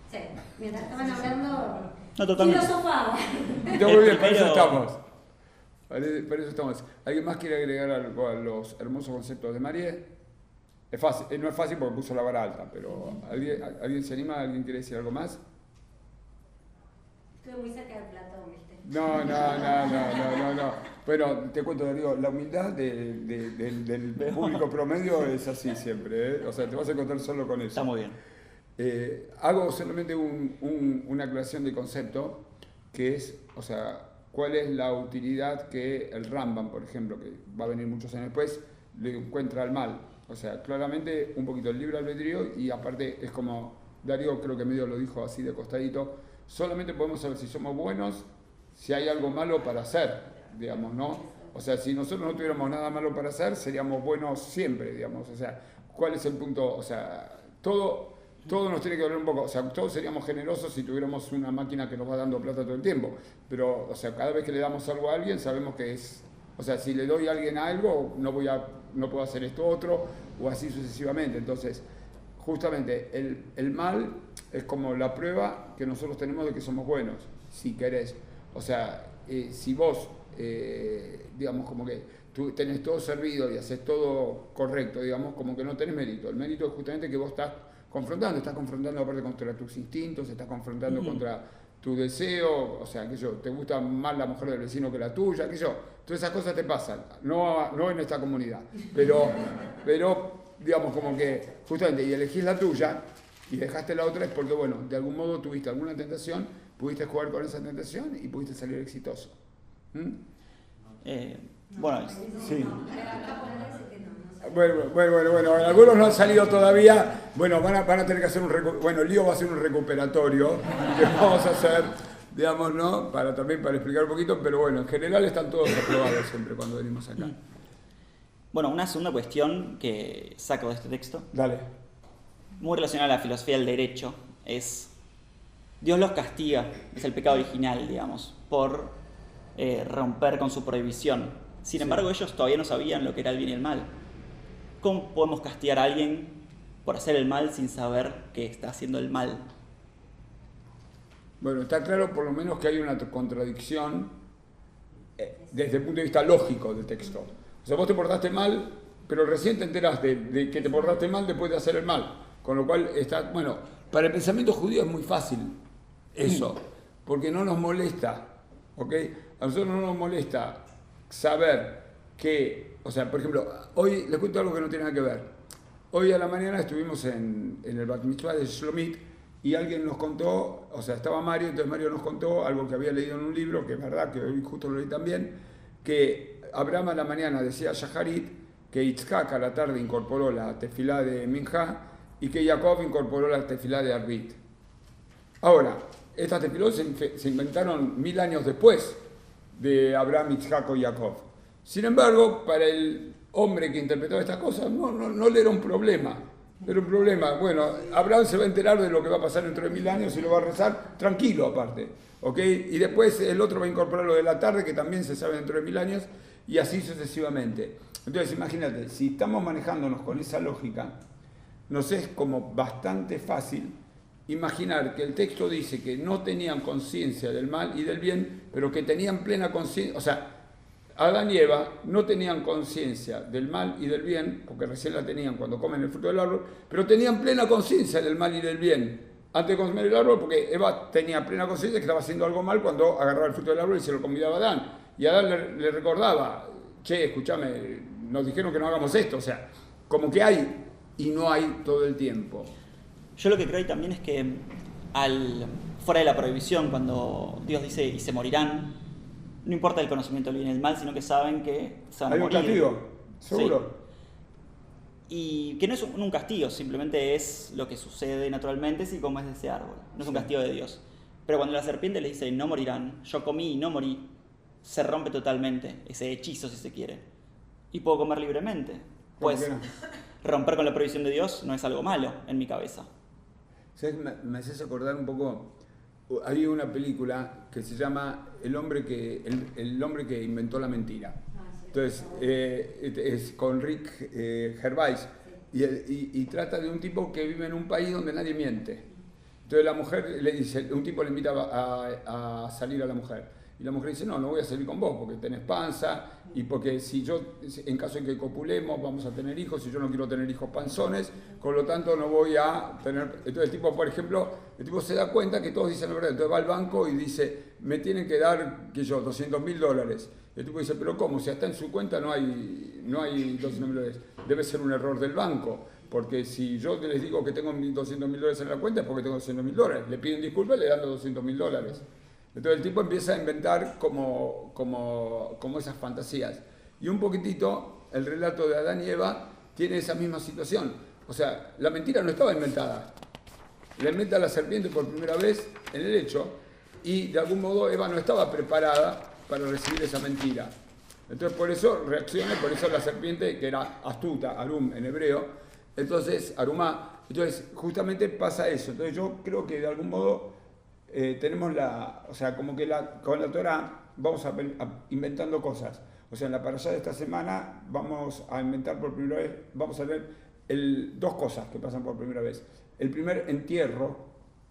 O sea, mientras estaban hablando, No, totalmente. filosofaba. Está muy bien, por eso Primero- estamos. Vale, por eso estamos. ¿Alguien más quiere agregar algo a los hermosos conceptos de Marie? Es fácil, no es fácil porque puso la vara alta, pero ¿alguien se anima? ¿Alguien quiere decir algo más? Estuve muy cerca del platón, ¿viste? No. Bueno, te cuento, Darío, la humildad del público promedio es así siempre, ¿eh? O sea, te vas a encontrar solo con eso. Está muy bien. Hago solamente una aclaración de concepto, que es, o sea, cuál es la utilidad que el Rambam, por ejemplo, que va a venir muchos años después, le encuentra al mal. O sea, claramente un poquito el libre albedrío, y aparte es como, Darío creo que medio lo dijo así de costadito, solamente podemos saber si somos buenos, si hay algo malo para hacer, digamos, ¿no? O sea, si nosotros no tuviéramos nada malo para hacer, seríamos buenos siempre, digamos. O sea, ¿cuál es el punto? O sea, todo nos tiene que doler un poco. O sea, todos seríamos generosos si tuviéramos una máquina que nos va dando plata todo el tiempo. Pero, o sea, cada vez que le damos algo a alguien, sabemos que es... O sea, si le doy a alguien algo, no puedo hacer esto otro, o así sucesivamente. Entonces, justamente, el mal es como la prueba que nosotros tenemos de que somos buenos, si querés. O sea, si vos, digamos, como que tú tenés todo servido y haces todo correcto, digamos, como que no tenés mérito. El mérito es justamente que vos estás confrontando aparte contra tus instintos, estás confrontando contra tu deseo, o sea, que te gusta más la mujer del vecino que la tuya, todas esas cosas te pasan, no en esta comunidad, pero digamos, como que justamente, y elegís la tuya y dejaste la otra es porque, bueno, de algún modo tuviste alguna tentación, pudiste jugar con esa tentación y pudiste salir exitoso. Bueno, Sí. Acá por acá dice que no Bueno, algunos no han salido todavía. Bueno, van a tener que hacer el lío va a hacer un recuperatorio que vamos a hacer, digamos, ¿no? También para explicar un poquito, pero bueno, en general están todos aprobados siempre cuando venimos acá. Bueno, una segunda cuestión que saco de este texto, Dale. muy relacionada a la filosofía del derecho, es Dios los castiga, es el pecado original, digamos, por romper con su prohibición. Sin embargo, ellos todavía no sabían lo que era el bien y el mal. ¿Cómo podemos castigar a alguien por hacer el mal sin saber que está haciendo el mal? Bueno, está claro por lo menos que hay una contradicción desde el punto de vista lógico del texto. O sea, vos te portaste mal, pero recién te enterás de que te portaste mal después de hacer el mal. Con lo cual, para el pensamiento judío es muy fácil eso, porque no nos molesta, ¿ok? A nosotros no nos molesta saber que, o sea, por ejemplo, hoy les cuento algo que no tiene nada que ver. Hoy a la mañana estuvimos en el Bat Mitzvah de Shlomit y alguien nos contó, o sea, estaba Mario, entonces Mario nos contó algo que había leído en un libro, que es verdad, que hoy justo lo leí también, que Abraham a la mañana decía a Shaharit que Yitzhak a la tarde incorporó la tefilá de Minjá y que Jacob incorporó la tefilá de Arbit. Ahora, estas tefilot se inventaron 1000 años después de Abraham, Yitzhak o Jacob. Sin embargo, para el hombre que interpretaba estas cosas no le era un problema. Era un problema. Bueno, Abraham se va a enterar de lo que va a pasar dentro de 1000 años y lo va a rezar tranquilo aparte. ¿Ok? Y después el otro va a incorporar lo de la tarde, que también se sabe dentro de 1000 años, y así sucesivamente. Entonces, imagínate, si estamos manejándonos con esa lógica, nos es como bastante fácil imaginar que el texto dice que no tenían conciencia del mal y del bien, pero que tenían plena conciencia, o sea, Adán y Eva no tenían conciencia del mal y del bien, porque recién la tenían cuando comen el fruto del árbol, pero tenían plena conciencia del mal y del bien antes de comer el árbol, porque Eva tenía plena conciencia de que estaba haciendo algo mal cuando agarraba el fruto del árbol y se lo convidaba a Adán. Y Adán le recordaba, che, escúchame, nos dijeron que no hagamos esto, o sea, como que hay y no hay todo el tiempo. Yo lo que creo también es que fuera de la prohibición, cuando Dios dice y se morirán, no importa el conocimiento del bien y el mal, sino que saben que se van a morir. Hay un castigo, seguro. Sí. Y que no es un castigo, simplemente es lo que sucede naturalmente, así como es de ese árbol. No es un castigo de Dios. Pero cuando la serpiente le dice no morirán, yo comí y no morí, se rompe totalmente ese hechizo, si se quiere. Y puedo comer libremente. Pues romper con la prohibición de Dios no es algo malo en mi cabeza. ¿Sabes? Me haces acordar un poco. Hay una película que se llama El hombre que inventó la mentira. Entonces, es con Rick Gervais y trata de un tipo que vive en un país donde nadie miente. Entonces la mujer le dice, un tipo le invita a salir a la mujer. Y la mujer dice, no voy a salir con vos porque tenés panza y porque en caso de que copulemos, vamos a tener hijos y yo no quiero tener hijos panzones, con lo tanto no voy a tener... Entonces el tipo, por ejemplo, se da cuenta que todos dicen la verdad. Entonces va al banco y dice, me tienen que dar, $200.000. El tipo dice, pero ¿cómo? Si hasta en su cuenta no hay $200.000. Debe ser un error del banco. Porque si yo les digo que tengo $200.000 en la cuenta es porque tengo $200.000. Le piden disculpas y le dan los $200.000. Entonces el tipo empieza a inventar como esas fantasías. Y un poquitito el relato de Adán y Eva tiene esa misma situación. O sea, la mentira no estaba inventada. La inventa la serpiente por primera vez en el hecho y de algún modo Eva no estaba preparada para recibir esa mentira. Entonces por eso reacciona, por eso la serpiente, que era astuta, arum en hebreo, entonces arumá, entonces justamente pasa eso. Entonces yo creo que de algún modo tenemos como que con la Torah vamos inventando cosas. O sea, en la parashá de esta semana vamos a inventar por primera vez, vamos a ver dos cosas que pasan por primera vez. El primer entierro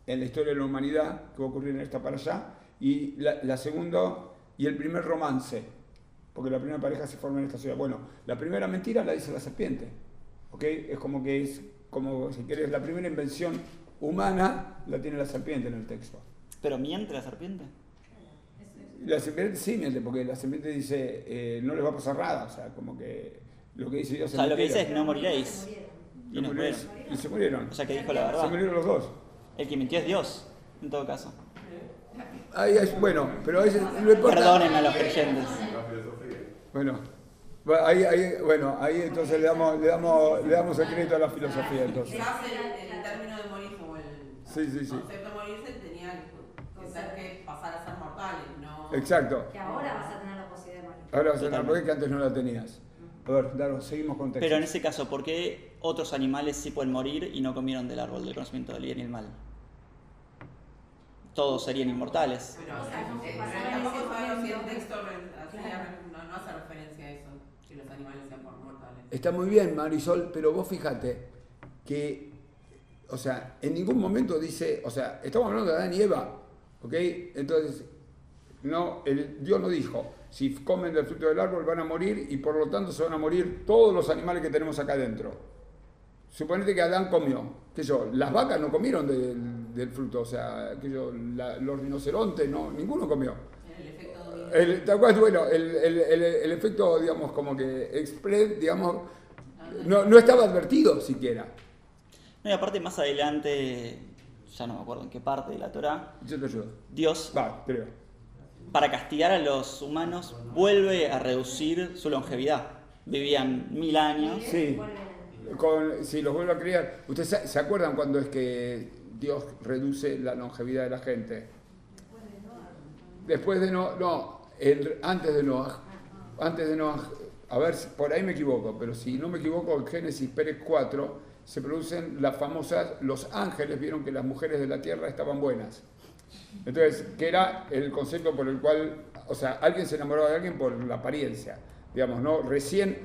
en la historia de la humanidad que va a ocurrir en esta parashá y la segunda y el primer romance, porque la primera pareja se forma en esta ciudad. Bueno, la primera mentira la dice la serpiente, ¿ok? Es como si querés, la primera invención humana la tiene la serpiente en el texto. ¿Pero miente la serpiente? La serpiente sí miente, porque la serpiente dice, no les va a pasar nada, o sea, como que lo que dice Dios es lo que dice es, mentira. no moriréis. Y no murieron. Y se murieron. O sea, que dijo la verdad. Se murieron los dos. El que mintió es Dios, en todo caso. Bueno, pero a veces no importa. Perdonen a los creyentes. Bueno, Bueno, ahí entonces le damos el crédito a la filosofía entonces. Quizás el término de morir como el Sí. concepto de morirse tenía que ser que pasar a ser mortales, no. Exacto. Que ahora vas a tener la posibilidad de morir. Ahora vas a tener Totalmente. poder que antes no la tenías. A ver, Daro, seguimos con texto. Pero en ese caso, ¿por qué otros animales sí pueden morir y no comieron del árbol del conocimiento del bien y el mal? Todos serían inmortales. Pero O sea, no pero pasaba en tampoco ese sabemos si el momento. texto Claro. no hace referencia a eso, que los animales sean por mortales. Está muy bien, Marisol, pero vos fíjate que, o sea, en ningún momento dice, o sea, estamos hablando de Adán y Eva, ¿ok? Entonces, no, Dios no dijo, si comen del fruto del árbol van a morir y por lo tanto se van a morir todos los animales que tenemos acá adentro. Suponete que Adán comió, qué sé yo, las vacas no comieron del fruto, o sea, qué sé yo, los rinocerontes, no, ninguno comió. El efecto dominio. Tal cual, bueno, el efecto, digamos, como que express, digamos, no estaba advertido siquiera. No, y aparte más adelante, ya no me acuerdo en qué parte de la Torá, Yo te ayudo. Dios, Va, creo. para castigar a los humanos, vuelve a reducir su longevidad. Vivían 1000 años. Sí. Si los vuelvo a criar. ¿Ustedes se acuerdan cuando es que Dios reduce la longevidad de la gente? Después de Noah. No, antes de Noah. Antes de Noah. A ver, por ahí me equivoco, pero si no me equivoco, en Génesis Pérez 4 se producen las famosas. Los ángeles vieron que las mujeres de la tierra estaban buenas. Entonces, que era el concepto por el cual, o sea, alguien se enamoraba de alguien por la apariencia, digamos, ¿no? Recién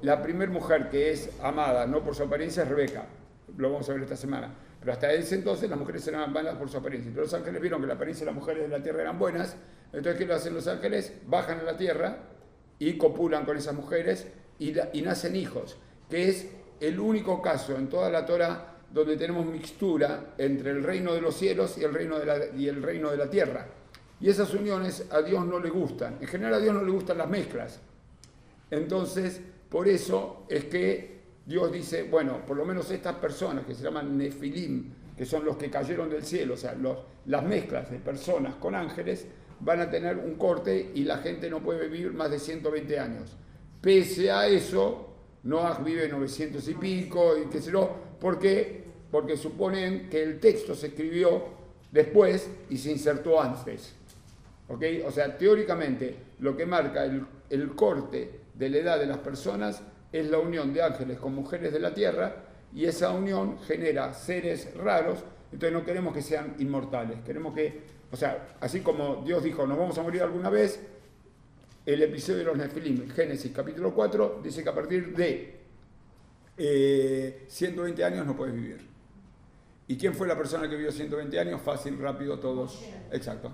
la primera mujer que es amada, no por su apariencia, es Rebeca, lo vamos a ver esta semana, pero hasta ese entonces las mujeres eran amadas por su apariencia. Entonces los ángeles vieron que la apariencia de las mujeres de la tierra eran buenas, entonces ¿qué lo hacen los ángeles? Bajan a la tierra y copulan con esas mujeres y nacen hijos, que es el único caso en toda la Torá donde tenemos mixtura entre el reino de los cielos y el reino de la tierra. Y esas uniones a Dios no le gustan. En general a Dios no le gustan las mezclas. Entonces, por eso es que Dios dice, bueno, por lo menos estas personas que se llaman Nefilim, que son los que cayeron del cielo, o sea, las mezclas de personas con ángeles, van a tener un corte y la gente no puede vivir más de 120 años. Pese a eso, Noah vive 900 y pico, y qué sé yo, ¿por qué? Porque suponen que el texto se escribió después y se insertó antes. ¿Ok? O sea, teóricamente, lo que marca el corte de la edad de las personas es la unión de ángeles con mujeres de la tierra, y esa unión genera seres raros. Entonces no queremos que sean inmortales, queremos que, o sea, así como Dios dijo, nos vamos a morir alguna vez, el episodio de los Nefilim, Génesis capítulo 4, dice que a partir de 120 años no puedes vivir. ¿Y quién fue la persona que vivió 120 años? Fácil, rápido, todos. Exacto.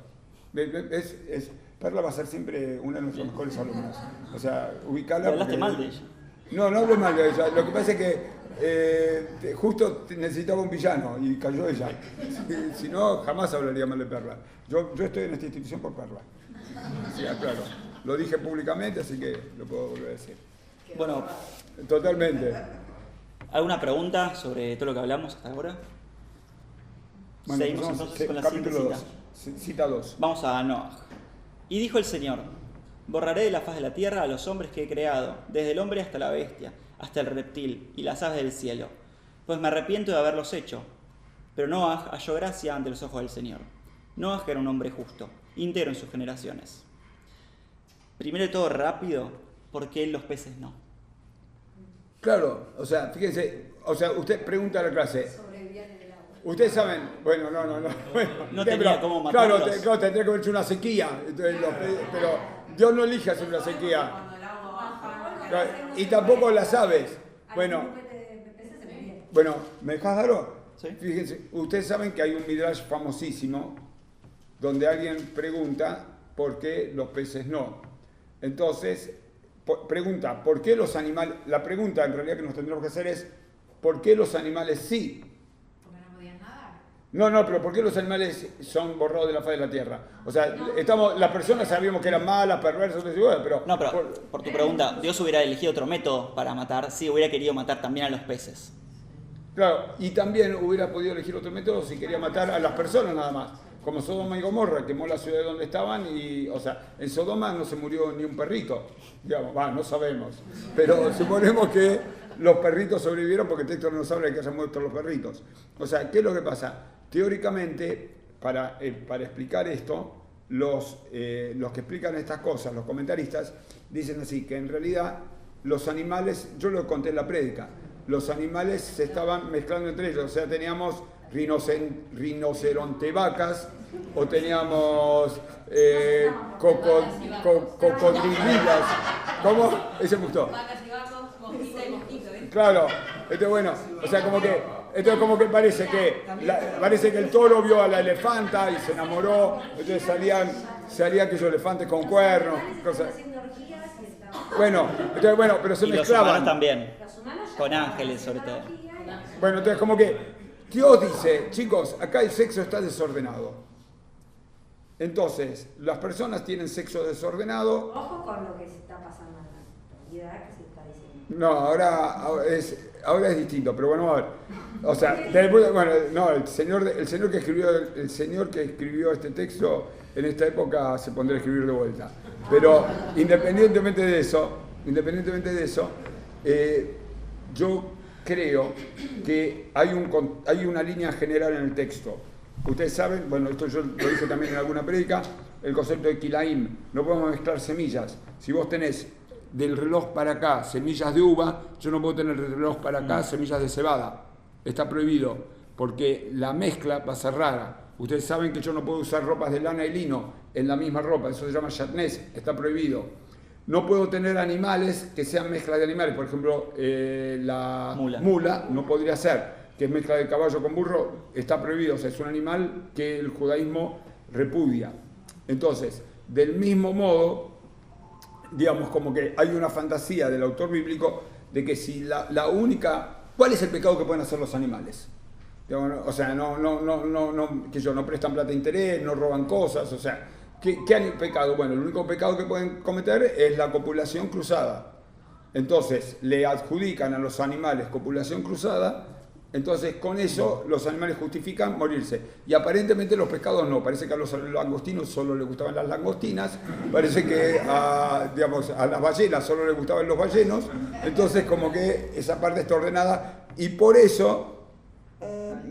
Perla va a ser siempre una de nuestras mejores alumnas. O sea, ubicarla. Hablaste mal de ella. No hablé mal de ella. Lo que pasa es que justo necesitaba un villano y cayó ella. Si no, jamás hablaría mal de Perla. Yo estoy en esta institución por Perla. Sí, claro. Lo dije públicamente, así que lo puedo volver a decir. Bueno, Totalmente. ¿alguna pregunta sobre todo lo que hablamos hasta ahora? Bueno, Seguimos pasamos entonces con la capítulo siguiente 2. cita. Cita 2. Vamos a Noah. Y dijo el Señor, borraré de la faz de la tierra a los hombres que he creado, desde el hombre hasta la bestia, hasta el reptil y las aves del cielo, pues me arrepiento de haberlos hecho. Pero Noah halló gracia ante los ojos del Señor. Noah era un hombre justo, íntegro en sus generaciones. Primero de todo, rápido, ¿por qué los peces no? Claro, o sea, fíjense, o sea, usted pregunta a la clase. Sobrevivían en el agua. Ustedes saben, bueno, bueno, No tenía cómo matarlos. Claro, tendría que haber hecho una sequía, entonces, pero Dios no elige hacer una sequía. Cuando el agua baja, Claro, y tampoco las aves. Bueno, Algunos peces se murieron. bueno, ¿me dejás, Daro? Sí. Fíjense, ustedes saben que hay un midrash famosísimo donde alguien pregunta por qué los peces no. Entonces, pregunta, ¿por qué los animales? La pregunta en realidad que nos tendremos que hacer es, ¿por qué los animales sí? Porque no podían nadar. No, pero ¿por qué los animales son borrados de la faz de la tierra? O sea, las personas sabíamos que eran malas, perversas, pero... No, pero por tu pregunta, Dios hubiera elegido otro método para matar, sí, hubiera querido matar también a los peces. Claro, y también hubiera podido elegir otro método si quería matar a las personas nada más. como Sodoma y Gomorra, quemó la ciudad donde estaban y, o sea, en Sodoma no se murió ni un perrito, digamos, no sabemos, pero suponemos que los perritos sobrevivieron porque el texto no nos habla de que hayan muerto los perritos. O sea, ¿qué es lo que pasa? Teóricamente, para explicar esto, los que explican estas cosas, los comentaristas, dicen así, que en realidad los animales, yo lo conté en la prédica, los animales se estaban mezclando entre ellos, o sea, teníamos rinoceronte vacas, o teníamos cocodrilas. ¿Cómo? Ese me gustó. Vacas y vacos, mosquita y mosquito, ¿eh? Claro, esto es bueno, o sea, como que parece que el toro vio a la elefanta y se enamoró, entonces salían aquellos elefantes con cuernos, cosas. Bueno, pero se Y los mezclaban. humanos también, con ángeles sobre todo. Bueno, entonces como que Dios dice, chicos, acá el sexo está desordenado. Entonces, las personas tienen sexo desordenado. Ojo con lo que se está pasando en la actualidad que se está diciendo. No, ahora es distinto, pero bueno, a ver. O sea, el señor que escribió este texto en esta época se pondrá a escribir de vuelta. Pero independientemente de eso, yo creo que hay una línea general en el texto. Ustedes saben, bueno, esto yo lo dije también en alguna prédica, el concepto de kilaim. No podemos mezclar semillas. Si vos tenés del reloj para acá semillas de uva, yo no puedo tener del reloj para acá semillas de cebada. Está prohibido, porque la mezcla va a ser rara. Ustedes saben que yo no puedo usar ropas de lana y lino en la misma ropa, eso se llama shatnez, está prohibido. No puedo tener animales que sean mezcla de animales, por ejemplo, la mula no podría ser, que es mezcla de caballo con burro, está prohibido, o sea, es un animal que el judaísmo repudia. Entonces, del mismo modo, digamos, como que hay una fantasía del autor bíblico de que si la única... ¿Cuál es el pecado que pueden hacer los animales? O sea, no prestan plata de interés, no roban cosas, o sea, ¿qué han pecado? Bueno, el único pecado que pueden cometer es la copulación cruzada. Entonces, le adjudican a los animales copulación cruzada, entonces con eso los animales justifican morirse. Y aparentemente los pescados no, parece que a los langostinos solo les gustaban las langostinas, parece que a las ballenas solo les gustaban los ballenos, entonces como que esa parte está ordenada y por eso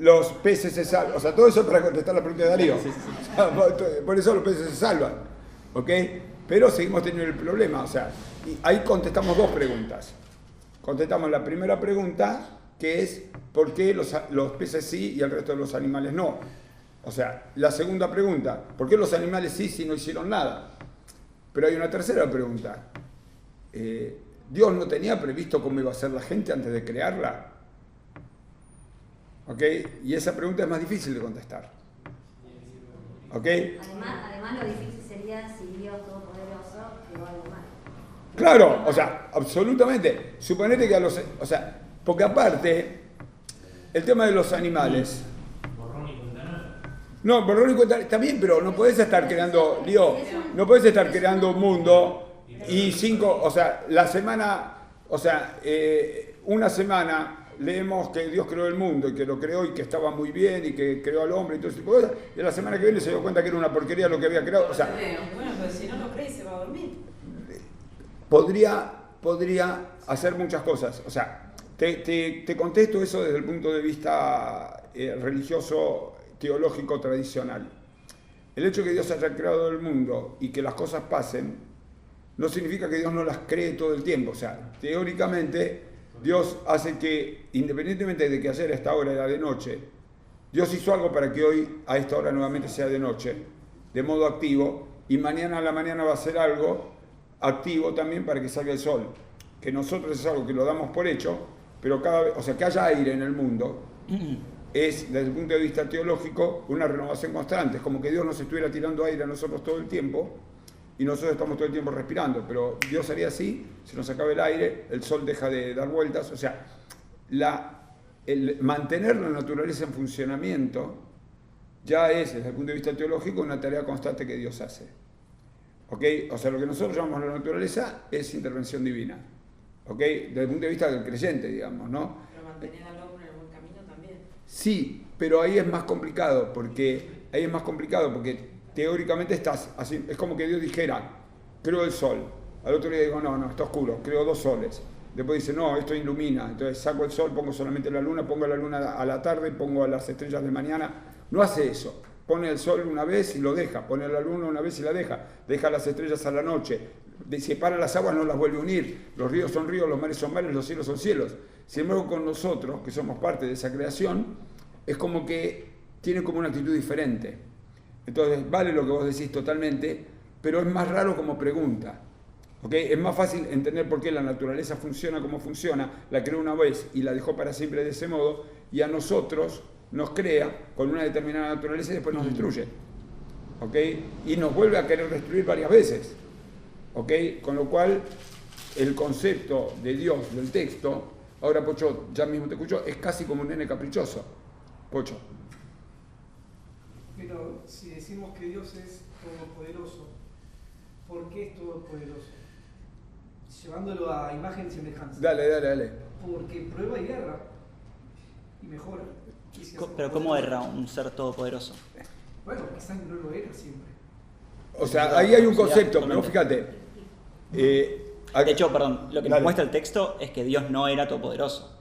los peces se salvan. O sea, todo eso para contestar la pregunta de Darío. O sea, por eso los peces se salvan, ¿ok? Pero seguimos teniendo el problema, o sea, y ahí contestamos dos preguntas. Contestamos la primera pregunta, que es ¿por qué los peces sí y el resto de los animales no? O sea, la segunda pregunta, ¿por qué los animales sí si no hicieron nada? Pero hay una tercera pregunta. ¿Dios no tenía previsto cómo iba a ser la gente antes de crearla? ¿Ok? Y esa pregunta es más difícil de contestar. ¿Ok? Además lo difícil sería si Dios Todopoderoso creó algo mal. Claro, o sea, absolutamente. Suponete que o sea, porque aparte, el tema de los animales. Borrón y cuenta nueva. No, borrón y cuenta también, pero no podés estar creando, no podés estar creando un mundo y la semana, una semana leemos que Dios creó el mundo y que lo creó y que estaba muy bien y que creó al hombre y todo ese tipo de cosas, y la semana que viene se dio cuenta que era una porquería lo que había creado. O sea, Bueno, pero si no lo crees se va a dormir. podría hacer muchas cosas. O sea, te contesto eso desde el punto de vista religioso, teológico, tradicional. El hecho de que Dios haya creado el mundo y que las cosas pasen, no significa que Dios no las cree todo el tiempo. O sea, teóricamente, Dios hace que, independientemente de que ayer a esta hora era de noche, Dios hizo algo para que hoy a esta hora nuevamente sea de noche, de modo activo, y mañana a la mañana va a ser algo activo también para que salga el sol. Que nosotros es algo que lo damos por hecho, pero cada vez, o sea, que haya aire en el mundo, es, desde el punto de vista teológico, una renovación constante. Es como que Dios nos estuviera tirando aire a nosotros todo el tiempo, y nosotros estamos todo el tiempo respirando, pero Dios haría así, se nos acaba el aire, el sol deja de dar vueltas, o sea, el mantener la naturaleza en funcionamiento ya es, desde el punto de vista teológico, una tarea constante que Dios hace. ¿Ok? O sea, lo que nosotros llamamos la naturaleza es intervención divina. ¿Ok? Desde el punto de vista del creyente, digamos, ¿no? Pero mantener al hombre en el buen camino también. Sí, pero ahí es más complicado, porque ahí es más complicado porque teóricamente estás así, es como que Dios dijera, creo el sol. Al otro día digo, no, está oscuro, creo 2 soles. Después dice, no, esto ilumina. Entonces saco el sol, pongo solamente la luna, pongo la luna a la tarde, pongo a las estrellas de mañana. No hace eso. Pone el sol una vez y lo deja. Pone la luna una vez y la deja. Deja las estrellas a la noche. Separa las aguas, no las vuelve a unir. Los ríos son ríos, los mares son mares, los cielos son cielos. Sin embargo, con nosotros, que somos parte de esa creación, es como que tiene como una actitud diferente. Entonces, vale lo que vos decís totalmente, pero es más raro como pregunta. ¿Okay? Es más fácil entender por qué la naturaleza funciona como funciona, la creó una vez y la dejó para siempre de ese modo, y a nosotros nos crea con una determinada naturaleza y después nos destruye. ¿Okay? Y nos vuelve a querer destruir varias veces. ¿Okay? Con lo cual, el concepto de Dios del texto, ahora Pocho, ya mismo te escucho, es casi como un nene caprichoso. Pocho. Pero si decimos que Dios es todopoderoso, ¿por qué es todopoderoso? Llevándolo a imagen y semejanza. Dale. Porque prueba y guerra y mejora. Pero ¿cómo erra un ser todopoderoso? Bueno, quizás no lo era siempre. O sea, ahí hay un concepto, pero fíjate. De hecho, perdón, lo que nos Dale. muestra el texto es que Dios no era todopoderoso.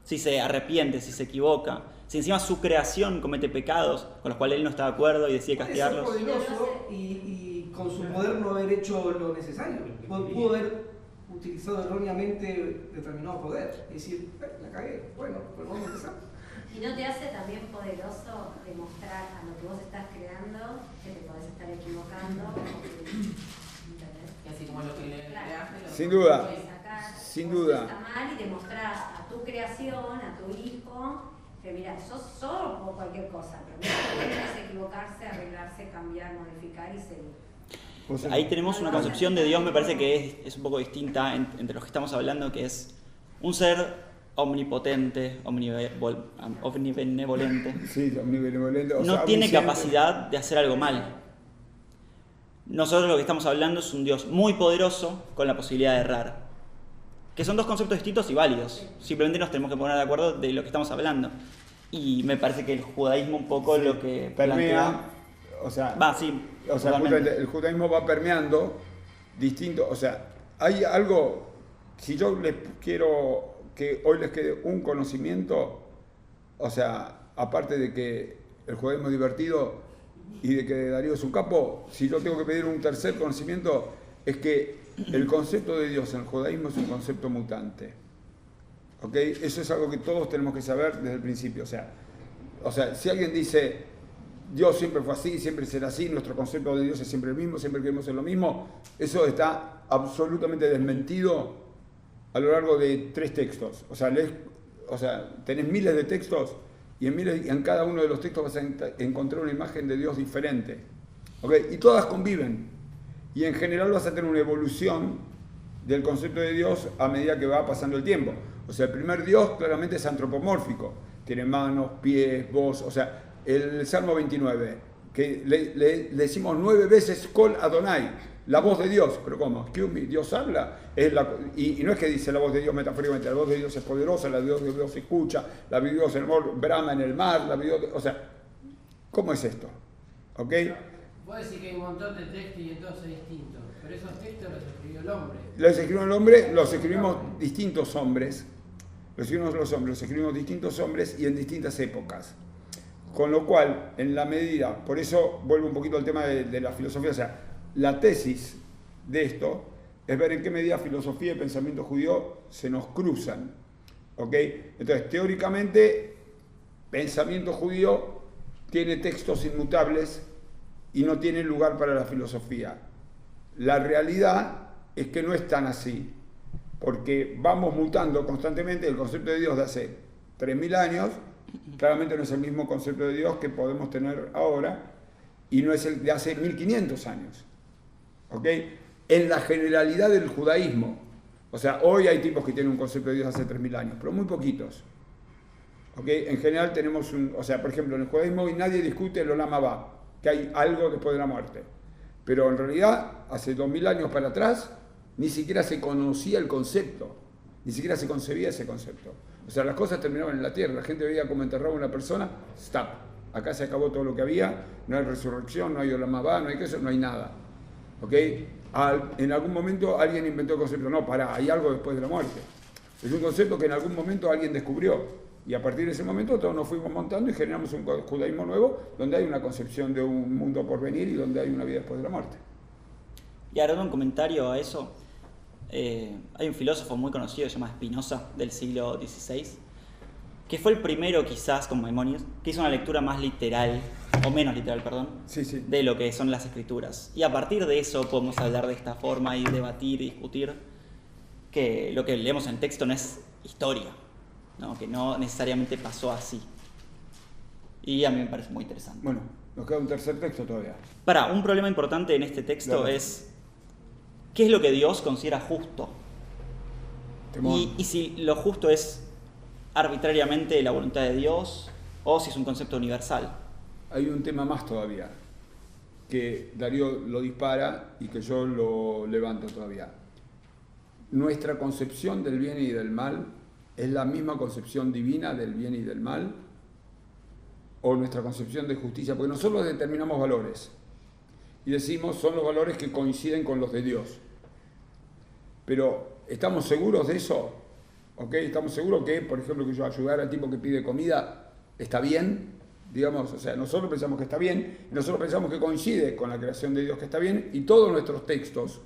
Si se arrepiente, si se equivoca, si encima su creación comete pecados con los cuales él no está de acuerdo y decide Puede ser castigarlos. poderoso y con su poder no haber hecho lo necesario. Pudo haber utilizado erróneamente determinado poder. Y decir, la cagué. Bueno, pues vamos a empezar. ¿Y no te hace también poderoso demostrar a lo que vos estás creando que te podés estar equivocando? ¿Entendés? Y así como lo que le creaste, lo Sin duda. Puedes sacar Sin cosas duda. que está mal y demostrar a tu creación, a tu hijo, que mira, sos o cualquier cosa, pero mira, puedes equivocarse, arreglarse, cambiar, modificar y seguir. Ahí tenemos una concepción de Dios, me parece que es un poco distinta entre los que estamos hablando, que es un ser omnipotente, omnibenevolente. Sí, omnibenevolente. O No sea, tiene omnisciente. capacidad de hacer algo mal. Nosotros lo que estamos hablando es un Dios muy poderoso con la posibilidad de errar. Que son dos conceptos distintos y válidos. Simplemente nos tenemos que poner de acuerdo de lo que estamos hablando. Y me parece que el judaísmo un poco lo que Permea, o sea, sí, o sea, totalmente. justamente el judaísmo va permeando distinto, o sea, hay algo, si yo les quiero que hoy les quede un conocimiento, o sea, aparte de que el judaísmo es divertido y de que Darío es un capo, si yo tengo que pedir un tercer conocimiento, es que el concepto de Dios en el judaísmo es un concepto mutante. ¿Ok? Eso es algo que todos tenemos que saber desde el principio. O sea, si alguien dice, Dios siempre fue así, siempre será así, nuestro concepto de Dios es siempre el mismo, siempre creemos en lo mismo, eso está absolutamente desmentido a lo largo de 3 textos. O sea, tenés miles de textos y en cada uno de los textos vas a encontrar una imagen de Dios diferente. ¿Ok? Y todas conviven. Y en general vas a tener una evolución del concepto de Dios a medida que va pasando el tiempo. O sea, el primer Dios claramente es antropomórfico. Tiene manos, pies, voz. O sea, el Salmo 29, que le decimos 9 veces Kol Adonai, la voz de Dios. Pero ¿cómo? Excuse me, ¿Dios habla? Y no es que dice la voz de Dios metafóricamente, la voz de Dios es poderosa, la voz de Dios se escucha, la voz de Dios brama en el mar, o sea, ¿cómo es esto? ¿Ok? Vos decís que hay un montón de textos y entonces distintos, pero esos textos los escribió el hombre. Los escribió el hombre, los escribimos distintos hombres, los escribimos distintos hombres y en distintas épocas. Con lo cual, en la medida, por eso vuelvo un poquito al tema de la filosofía, o sea, la tesis de esto es ver en qué medida filosofía y pensamiento judío se nos cruzan. ¿Ok? Entonces, teóricamente, pensamiento judío tiene textos inmutables y no tiene lugar para la filosofía. La realidad es que no es tan así, porque vamos mutando constantemente. El concepto de Dios de hace 3.000 años, claramente no es el mismo concepto de Dios que podemos tener ahora, y no es el de hace 1.500 años. ¿Ok? En la generalidad del judaísmo, o sea, hoy hay tipos que tienen un concepto de Dios hace 3.000 años, pero muy poquitos. ¿Ok? En general tenemos o sea, por ejemplo, en el judaísmo hoy nadie discute el Olam Abba, que hay algo después de la muerte. Pero en realidad, hace 2.000 años para atrás, ni siquiera se conocía el concepto, ni siquiera se concebía ese concepto. O sea, las cosas terminaban en la tierra, la gente veía cómo enterraba a una persona, stop. Acá se acabó todo lo que había, no hay resurrección, no hay Olam Haba, no hay queso, no hay nada. ¿Ok? En algún momento alguien inventó el concepto, no, pará, hay algo después de la muerte. Es un concepto que en algún momento alguien descubrió. Y a partir de ese momento todos nos fuimos montando y generamos un judaísmo nuevo donde hay una concepción de un mundo por venir y donde hay una vida después de la muerte. Y ahora un comentario a eso. Hay un filósofo muy conocido que se llama Spinoza, del siglo XVI, que fue el primero quizás, con Maimónides, que hizo una lectura más literal, o menos literal, perdón, Sí. de lo que son las escrituras. Y a partir de eso podemos hablar de esta forma y debatir y discutir que lo que leemos en el texto no es historia, ¿no? Que no necesariamente pasó así. Y a mí me parece muy interesante. Bueno, nos queda un tercer texto todavía. Un problema importante en este texto Dale. es ¿qué es lo que Dios considera justo? Temón. Y si lo justo es arbitrariamente la voluntad de Dios o si es un concepto universal. Hay un tema más todavía, que Darío lo dispara y que yo lo levanto todavía. Nuestra concepción del bien y del mal es la misma concepción divina del bien y del mal, o nuestra concepción de justicia, porque nosotros determinamos valores y decimos son los valores que coinciden con los de Dios. Pero ¿estamos seguros de eso? ¿Ok? ¿Estamos seguros que, por ejemplo, que yo ayudar al tipo que pide comida está bien? Digamos, o sea, nosotros pensamos que está bien, y nosotros pensamos que coincide con la creación de Dios que está bien, y todos nuestros textos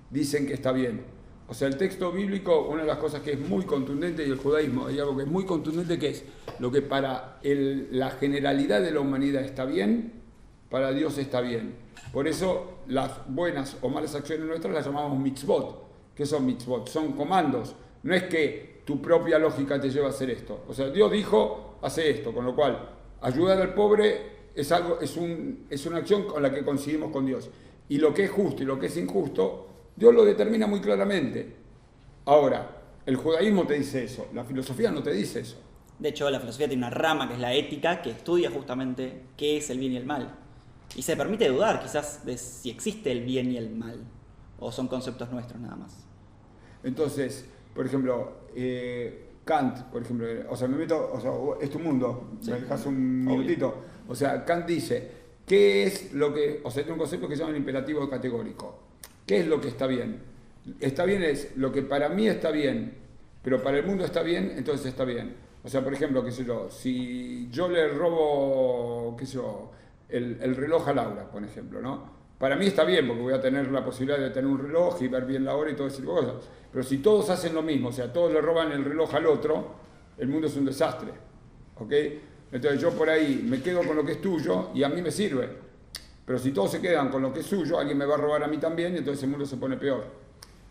dicen que está bien. O sea, el texto bíblico, una de las cosas que es muy contundente, y el judaísmo hay algo que es muy contundente, que es lo que para la generalidad de la humanidad está bien, para Dios está bien. Por eso las buenas o malas acciones nuestras las llamamos mitzvot. ¿Qué son mitzvot? Son comandos. No es que tu propia lógica te lleva a hacer esto. O sea, Dios dijo, hace esto, con lo cual ayudar al pobre es una acción con la que coincidimos con Dios. Y lo que es justo y lo que es injusto, Dios lo determina muy claramente. Ahora, el judaísmo te dice eso, la filosofía no te dice eso. De hecho, la filosofía tiene una rama que es la ética, que estudia justamente qué es el bien y el mal. Y se permite dudar quizás de si existe el bien y el mal, o son conceptos nuestros nada más. Entonces, por ejemplo, Kant, por ejemplo, o sea, me meto, o sea, es tu mundo, Sí. me dejas un minutito. O sea, Kant dice, ¿qué es lo que, o sea, tiene un concepto que se llama el imperativo categórico? ¿Qué es lo que está bien? Está bien es lo que para mí está bien, pero para el mundo está bien, entonces está bien. O sea, por ejemplo, qué sé yo, si yo le robo, qué sé yo, el reloj a Laura, por ejemplo, ¿no? Para mí está bien, porque voy a tener la posibilidad de tener un reloj y ver bien la hora y todo ese tipo de cosas. Pero si todos hacen lo mismo, o sea, todos le roban el reloj al otro, el mundo es un desastre, ¿ok? Entonces yo por ahí me quedo con lo que es tuyo y a mí me sirve. Pero si todos se quedan con lo que es suyo, alguien me va a robar a mí también y entonces el mundo se pone peor.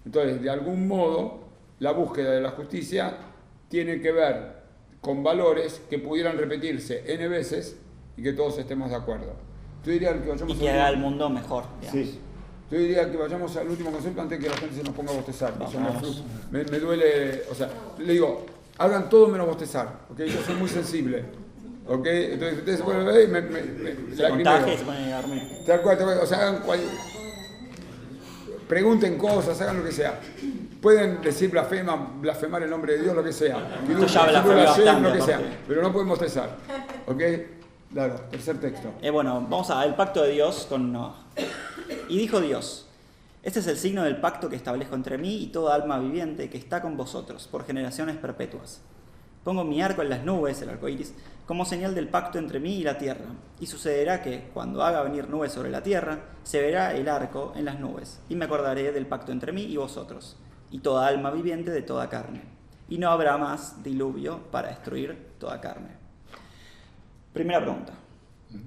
Entonces, de algún modo, la búsqueda de la justicia tiene que ver con valores que pudieran repetirse N veces y que todos estemos de acuerdo. Yo diría que vayamos Y que haga el mundo mejor, digamos. Sí. Yo diría que vayamos al último concepto antes que la gente se nos ponga a bostezar. Vamos, Eso me vamos. frustra. Me duele, o sea, le digo, hagan todo menos bostezar, ¿ok? Yo soy muy sensible, ¿ok? Entonces ustedes se ponen a ver y Se lacrimeo. contagia y se pone a dormir. Tal cual, o sea, hagan pregunten cosas, hagan lo que sea. Pueden decir blasfemar el nombre de Dios, lo que sea. Esto ya blasfemé bastante, lo que sea, aparte. pero no pueden bostezar, ¿ok? Claro, tercer texto. Bueno, vamos al pacto de Dios con Noah. Y dijo Dios, este es el signo del pacto que establezco entre mí y toda alma viviente que está con vosotros por generaciones perpetuas. Pongo mi arco en las nubes, el arco iris, como señal del pacto entre mí y la tierra. Y sucederá que, cuando haga venir nubes sobre la tierra, se verá el arco en las nubes. Y me acordaré del pacto entre mí y vosotros, y toda alma viviente de toda carne. Y no habrá más diluvio para destruir toda carne. Primera pregunta.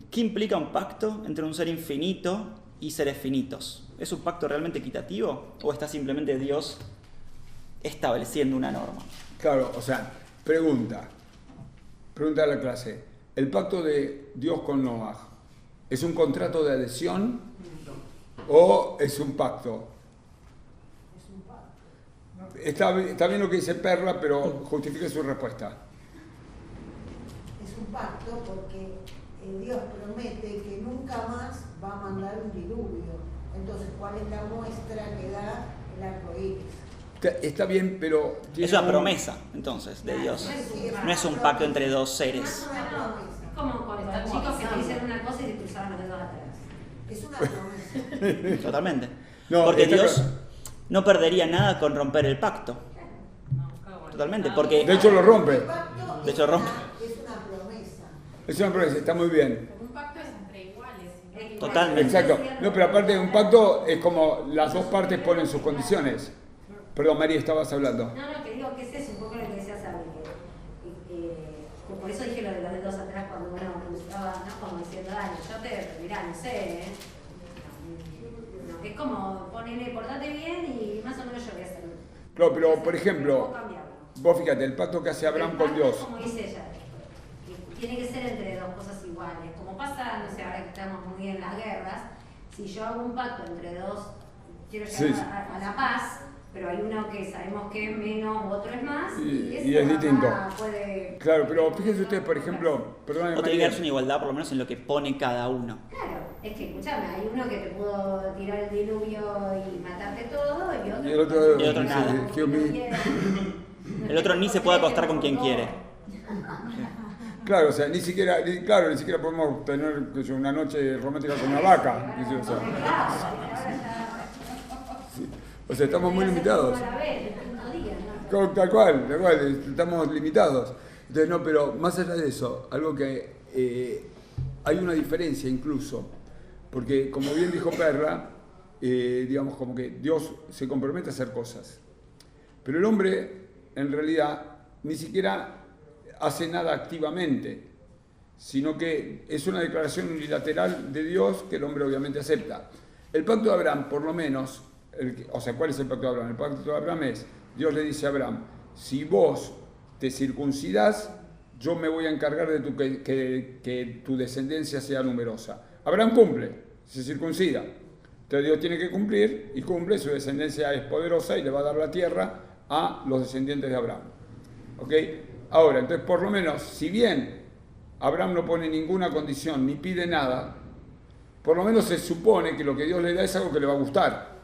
¿Qué implica un pacto entre un ser infinito y seres finitos? ¿Es un pacto realmente equitativo o está simplemente Dios estableciendo una norma? Claro, o sea, pregunta a la clase. ¿El pacto de Dios con Noah es un contrato de adhesión o es un pacto? Está bien lo que dice Perla, pero justifique su respuesta. Es un pacto porque Dios promete que nunca más va a mandar un diluvio. Entonces, ¿cuál es la muestra que da el arco iris? Está bien, pero... Es una promesa, entonces, de Dios. No es un pacto entre dos seres. Como cuando los chicos que Es una promesa. Totalmente. No, Porque está Dios claro. no perdería nada con romper el pacto. Totalmente, porque De hecho lo rompe. El pacto De hecho, rompe. es una promesa. Es una promesa, está muy bien. Un pacto es entre iguales. Totalmente. Exacto. No, pero aparte de un pacto es como las dos partes ponen sus condiciones. Perdón, María, estabas hablando. No, que digo que ese es un poco lo que decía Sabi, que por eso dije lo de los dedos atrás cuando uno estaba, ¿no? Como diciendo, dale, yo te, mirá, no sé, no, es como ponele, portate bien y más o menos yo voy a hacer. No, pero por ejemplo, Puedo cambiarlo. vos fíjate, el pacto que hace Abraham El con pacto, Dios. como dice ella, que tiene que ser entre dos cosas iguales. Como pasa, no sé, ahora que estamos muy en las guerras, si yo hago un pacto entre dos, quiero llegar Sí. a la paz, pero hay uno que sabemos que es menos, otro es más, Y ese es distinto. puede... Claro, pero fíjense ustedes, por ejemplo, perdóname, o tiene que María. darse una igualdad, por lo menos en lo que pone cada uno. Claro, es que escuchame, hay uno que te pudo tirar el diluvio y matarte todo, y otro, Y el otro- Y el otro nada. El otro ni se puede acostar con quien quiere. Claro, o sea, ni siquiera podemos tener qué sé yo, una noche romántica con una vaca. Qué sé yo, o sea. Sí. O sea, estamos muy limitados. Tal cual, estamos limitados. Entonces, no, pero más allá de eso, algo que hay una diferencia incluso, porque como bien dijo Perla, digamos como que Dios se compromete a hacer cosas, pero el hombre en realidad ni siquiera hace nada activamente, sino que es una declaración unilateral de Dios que el hombre obviamente acepta. El pacto de Abraham, por lo menos, o sea, ¿cuál es el pacto de Abraham? El pacto de Abraham es, Dios le dice a Abraham, si vos te circuncidas, yo me voy a encargar de que tu descendencia sea numerosa. Abraham cumple, se circuncida. Entonces Dios tiene que cumplir y cumple, su descendencia es poderosa y le va a dar la tierra a los descendientes de Abraham. ¿Ok? Ahora, entonces por lo menos, si bien Abraham no pone ninguna condición ni pide nada, por lo menos se supone que lo que Dios le da es algo que le va a gustar.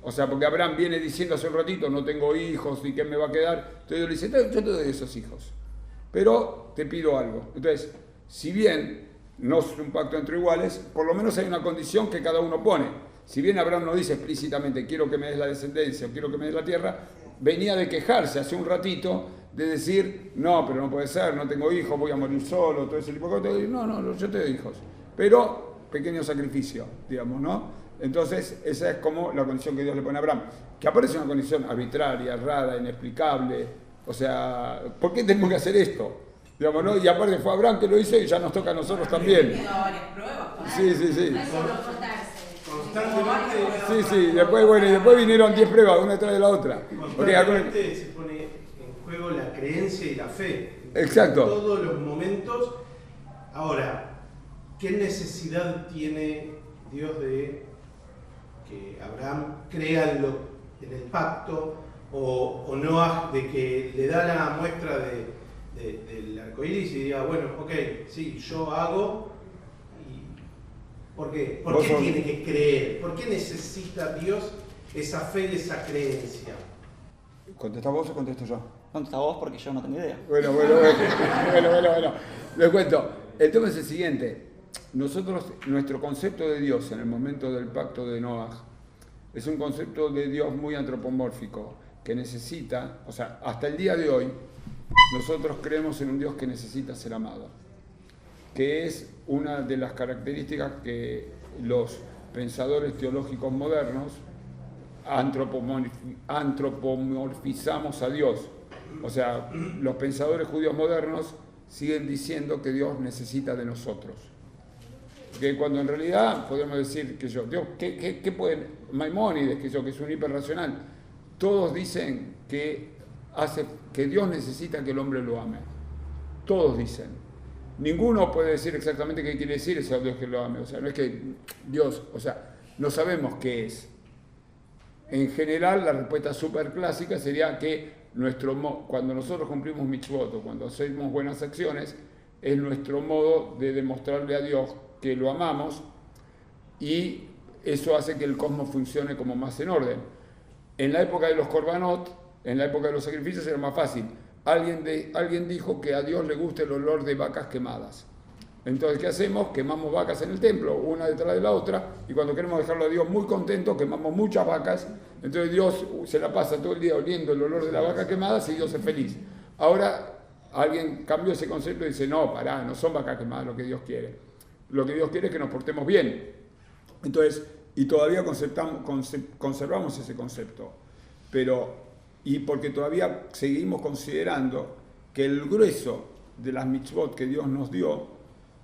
O sea, porque Abraham viene diciendo hace un ratito, no tengo hijos, ¿y qué me va a quedar? Entonces Dios le dice, yo te doy esos hijos, pero te pido algo. Entonces, si bien no es un pacto entre iguales, por lo menos hay una condición que cada uno pone. Si bien Abraham no dice explícitamente, quiero que me des la descendencia o quiero que me des la tierra, venía de quejarse hace un ratito, de decir, no, pero no puede ser, no tengo hijos, voy a morir solo, todo ese tipo de cosas. No, yo te doy hijos. Pero, pequeño sacrificio, digamos, ¿no? Entonces, esa es como la condición que Dios le pone a Abraham. Que aparece una condición arbitraria, rara, inexplicable. O sea, ¿por qué tenemos que hacer esto? Digamos, ¿no? Y aparte fue Abraham que lo hizo y ya nos toca a nosotros también. Tiene varias pruebas. Sí. No es solo cortarse. Constantemente, Sí, después vinieron 10 pruebas, una detrás de la otra. constantemente se pone en juego la creencia y la fe. Exacto. En todos los momentos. Ahora, ¿qué necesidad tiene Dios de que Abraham crea en el pacto o Noah, de que le da la muestra del arcoíris y diga, bueno, ok, sí, yo hago? ¿Por qué? ¿Por qué tiene que creer? ¿Por qué necesita Dios esa fe y esa creencia? ¿Contestás vos o contesto yo? Contesta vos porque yo no tengo idea. Bueno. Les cuento. El tema es el siguiente. Nuestro concepto de Dios en el momento del pacto de Noah es un concepto de Dios muy antropomórfico, que necesita, o sea, hasta el día de hoy, nosotros creemos en un Dios que necesita ser amado, que es una de las características que los pensadores teológicos modernos antropomorfizamos a Dios. O sea, los pensadores judíos modernos siguen diciendo que Dios necesita de nosotros. Que cuando en realidad podemos decir que Dios, ¿qué pueden? Maimónides, que es un hiperracional, todos dicen que Dios necesita que el hombre lo ame. Todos dicen. Ninguno puede decir exactamente qué quiere decir ese Dios que lo ame. O sea, no es que Dios, o sea, no sabemos qué es. En general, la respuesta súper clásica sería que cuando nosotros cumplimos mitzvot o cuando hacemos buenas acciones, es nuestro modo de demostrarle a Dios que lo amamos y eso hace que el cosmos funcione como más en orden. En la época de los korbanot, en la época de los sacrificios era más fácil. Alguien dijo que a Dios le gusta el olor de vacas quemadas. Entonces, ¿qué hacemos? Quemamos vacas en el templo, una detrás de la otra, y cuando queremos dejarlo a Dios muy contento, quemamos muchas vacas. Entonces Dios se la pasa todo el día oliendo el olor de la vaca quemada y Dios es feliz. Ahora alguien cambió ese concepto y dice, no, pará, no son vacas quemadas lo que Dios quiere. Lo que Dios quiere es que nos portemos bien. Entonces, y todavía conservamos ese concepto. Y porque todavía seguimos considerando que el grueso de las mitzvot que Dios nos dio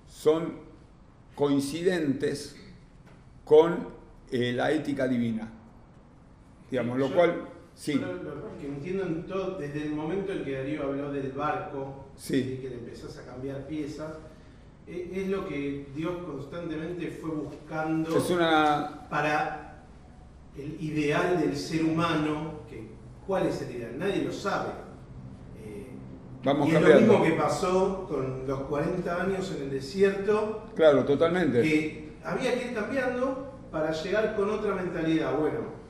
son coincidentes con la ética divina. Digamos, lo cual, sí. Lo que entiendo en todo, desde el momento en que Darío habló del barco, sí, que le empezás a cambiar piezas, es lo que Dios constantemente fue buscando para el ideal del ser humano. ¿Cuál es el ideal? Nadie lo sabe. Vamos y cambiando. Es lo mismo que pasó con los 40 años en el desierto. Claro, totalmente. Que había que ir cambiando para llegar con otra mentalidad. Bueno,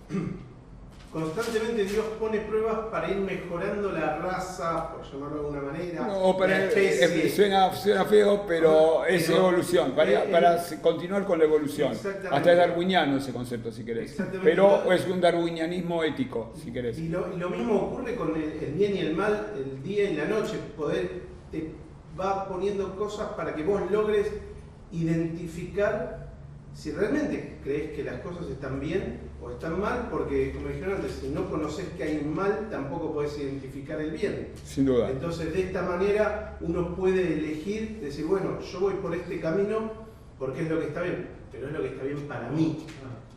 constantemente Dios pone pruebas para ir mejorando la raza, por llamarlo de alguna manera. No, pero la especie. Suena feo, pero es evolución, para continuar con la evolución. Hasta es darwiniano ese concepto, si querés. Pero es un darwinianismo ético, si querés. Y lo mismo ocurre con el bien y el mal, el día y la noche. Te va poniendo cosas para que vos logres identificar si realmente crees que las cosas están bien o están mal, porque como dijeron antes, si no conoces que hay un mal, tampoco podés identificar el bien. Sin duda. Entonces, de esta manera, uno puede elegir, decir, bueno, yo voy por este camino porque es lo que está bien, pero es lo que está bien para mí.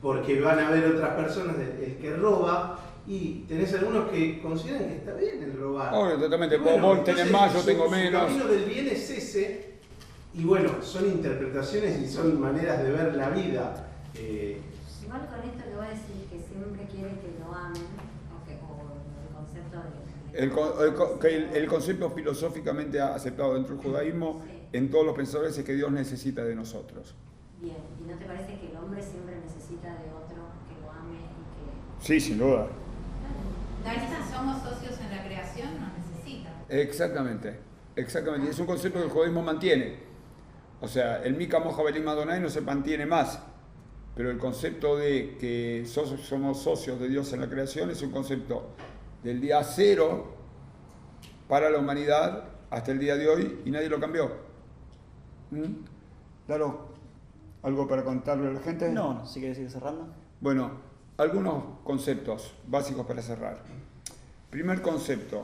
Porque van a haber otras personas, el que roba, y tenés algunos que consideran que está bien el robar. Obvio, totalmente. Bueno, vos tenés más, yo tengo menos. El camino del bien es ese, y bueno, son interpretaciones y son maneras de ver la vida. Igual con esto que voy a decir, que siempre quiere que lo amen, o el concepto de... El concepto filosóficamente aceptado dentro del judaísmo, sí, en todos los pensadores, es que Dios necesita de nosotros. Bien, ¿y no te parece que el hombre siempre necesita de otro que lo ame y que...? Sí, sin duda. Somos socios en la creación, nos necesita. Exactamente. Y es un concepto que el judaísmo mantiene. O sea, el Mika Moja Belim Adonai no se mantiene más. Pero el concepto de que somos socios de Dios en la creación es un concepto del día cero para la humanidad hasta el día de hoy y nadie lo cambió. Claro, ¿algo para contarle a la gente? No, si quieres ir cerrando. Bueno, algunos conceptos básicos para cerrar. Primer concepto,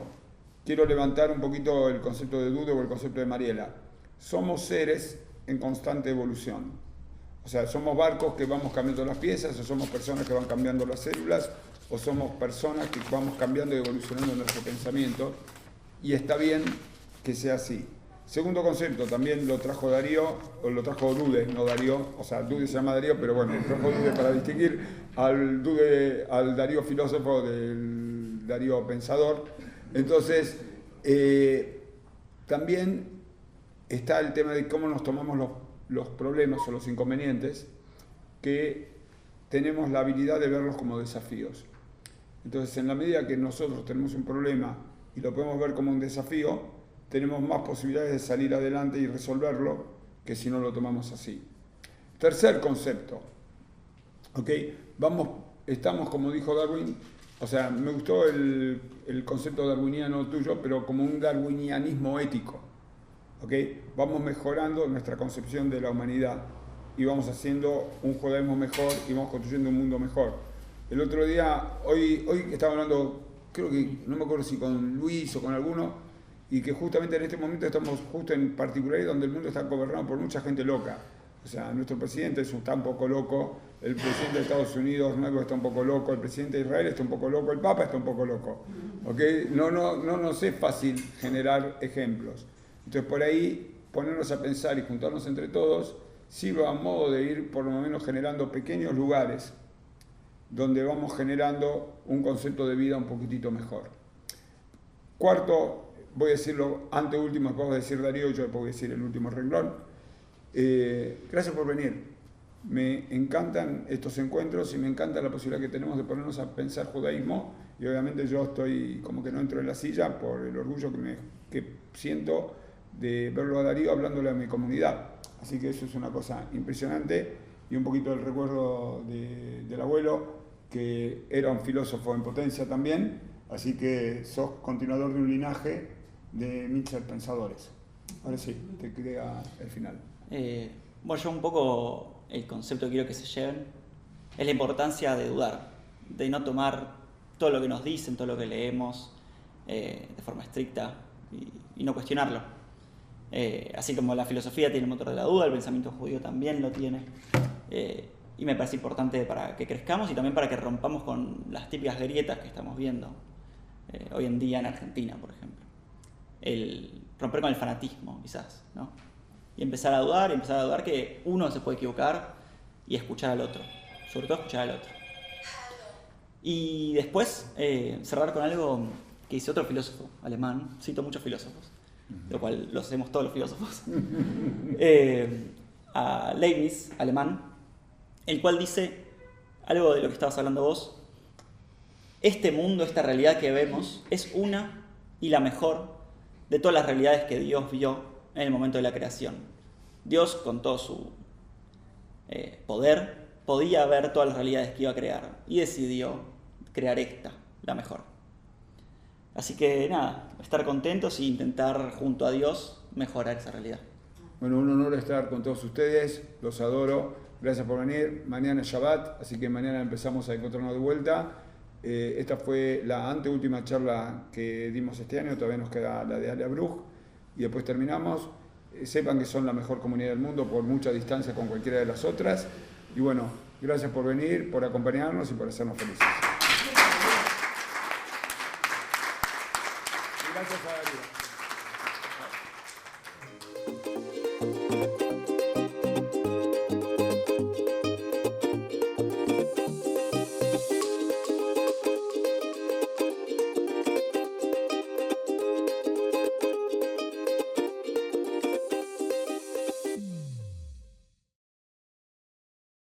quiero levantar un poquito el concepto de Dude o el concepto de Mariela. Somos seres en constante evolución. O sea, somos barcos que vamos cambiando las piezas, o somos personas que van cambiando las células, o somos personas que vamos cambiando y evolucionando nuestro pensamiento, y está bien que sea así. Segundo concepto, también lo trajo Darío, o lo trajo Dude, no Darío, o sea, Dude se llama Darío, pero bueno, lo trajo Dude para distinguir al Darío filósofo del Darío pensador. Entonces, también está el tema de cómo nos tomamos los problemas o los inconvenientes, que tenemos la habilidad de verlos como desafíos. Entonces, en la medida que nosotros tenemos un problema y lo podemos ver como un desafío, tenemos más posibilidades de salir adelante y resolverlo que si no lo tomamos así. Tercer concepto, estamos, como dijo Darwin, o sea, me gustó el concepto darwiniano tuyo, pero como un darwinianismo ético. Vamos mejorando nuestra concepción de la humanidad y vamos haciendo un judaísmo mejor y vamos construyendo un mundo mejor. El otro día, hoy estaba hablando, creo que, no me acuerdo si con Luis o con alguno, y que justamente en este momento estamos justo en particular donde el mundo está gobernado por mucha gente loca. O sea, nuestro presidente está un poco loco, el presidente de Estados Unidos nuevo está un poco loco, el presidente de Israel está un poco loco, el Papa está un poco loco. No nos es fácil generar ejemplos. Entonces, por ahí, ponernos a pensar y juntarnos entre todos sirva a modo de ir por lo menos generando pequeños lugares donde vamos generando un concepto de vida un poquitito mejor. Cuarto, voy a decirlo anteúltimo, después voy a decir Darío, yo después voy a decir el último renglón. Gracias por venir. Me encantan estos encuentros y me encanta la posibilidad que tenemos de ponernos a pensar judaísmo, y obviamente yo estoy como que no entro en la silla por el orgullo que siento de verlo a Darío hablándole a mi comunidad. Así que eso es una cosa impresionante y un poquito del recuerdo del abuelo, que era un filósofo en potencia también, así que sos continuador de un linaje de Mitchell pensadores. Ahora sí, te queda el final. Bueno, yo un poco el concepto que quiero que se lleven es la importancia de dudar, de no tomar todo lo que nos dicen, todo lo que leemos de forma estricta y no cuestionarlo. Así como la filosofía tiene el motor de la duda, el pensamiento judío también lo tiene. Y me parece importante para que crezcamos y también para que rompamos con las típicas grietas que estamos viendo hoy en día en Argentina, por ejemplo. El romper con el fanatismo, quizás, ¿no? Y empezar a dudar que uno se puede equivocar y escuchar al otro, sobre todo escuchar al otro. Y después cerrar con algo que dice otro filósofo alemán, cito muchos filósofos, lo cual lo hacemos todos los filósofos, a Leibniz, alemán, el cual dice algo de lo que estabas hablando vos: este mundo, esta realidad que vemos, es una y la mejor de todas las realidades que Dios vio en el momento de la creación. Dios, con todo su poder, podía ver todas las realidades que iba a crear y decidió crear esta, la mejor. Así que nada, estar contentos e intentar junto a Dios mejorar esa realidad. Bueno, un honor estar con todos ustedes, los adoro, gracias por venir. Mañana es Shabbat, así que mañana empezamos a encontrarnos de vuelta. Esta fue la anteúltima charla que dimos este año, todavía nos queda la de Alea Bruch y después terminamos. Sepan que son la mejor comunidad del mundo por mucha distancia con cualquiera de las otras. Y bueno, gracias por venir, por acompañarnos y por hacernos felices. Gracias a Darío.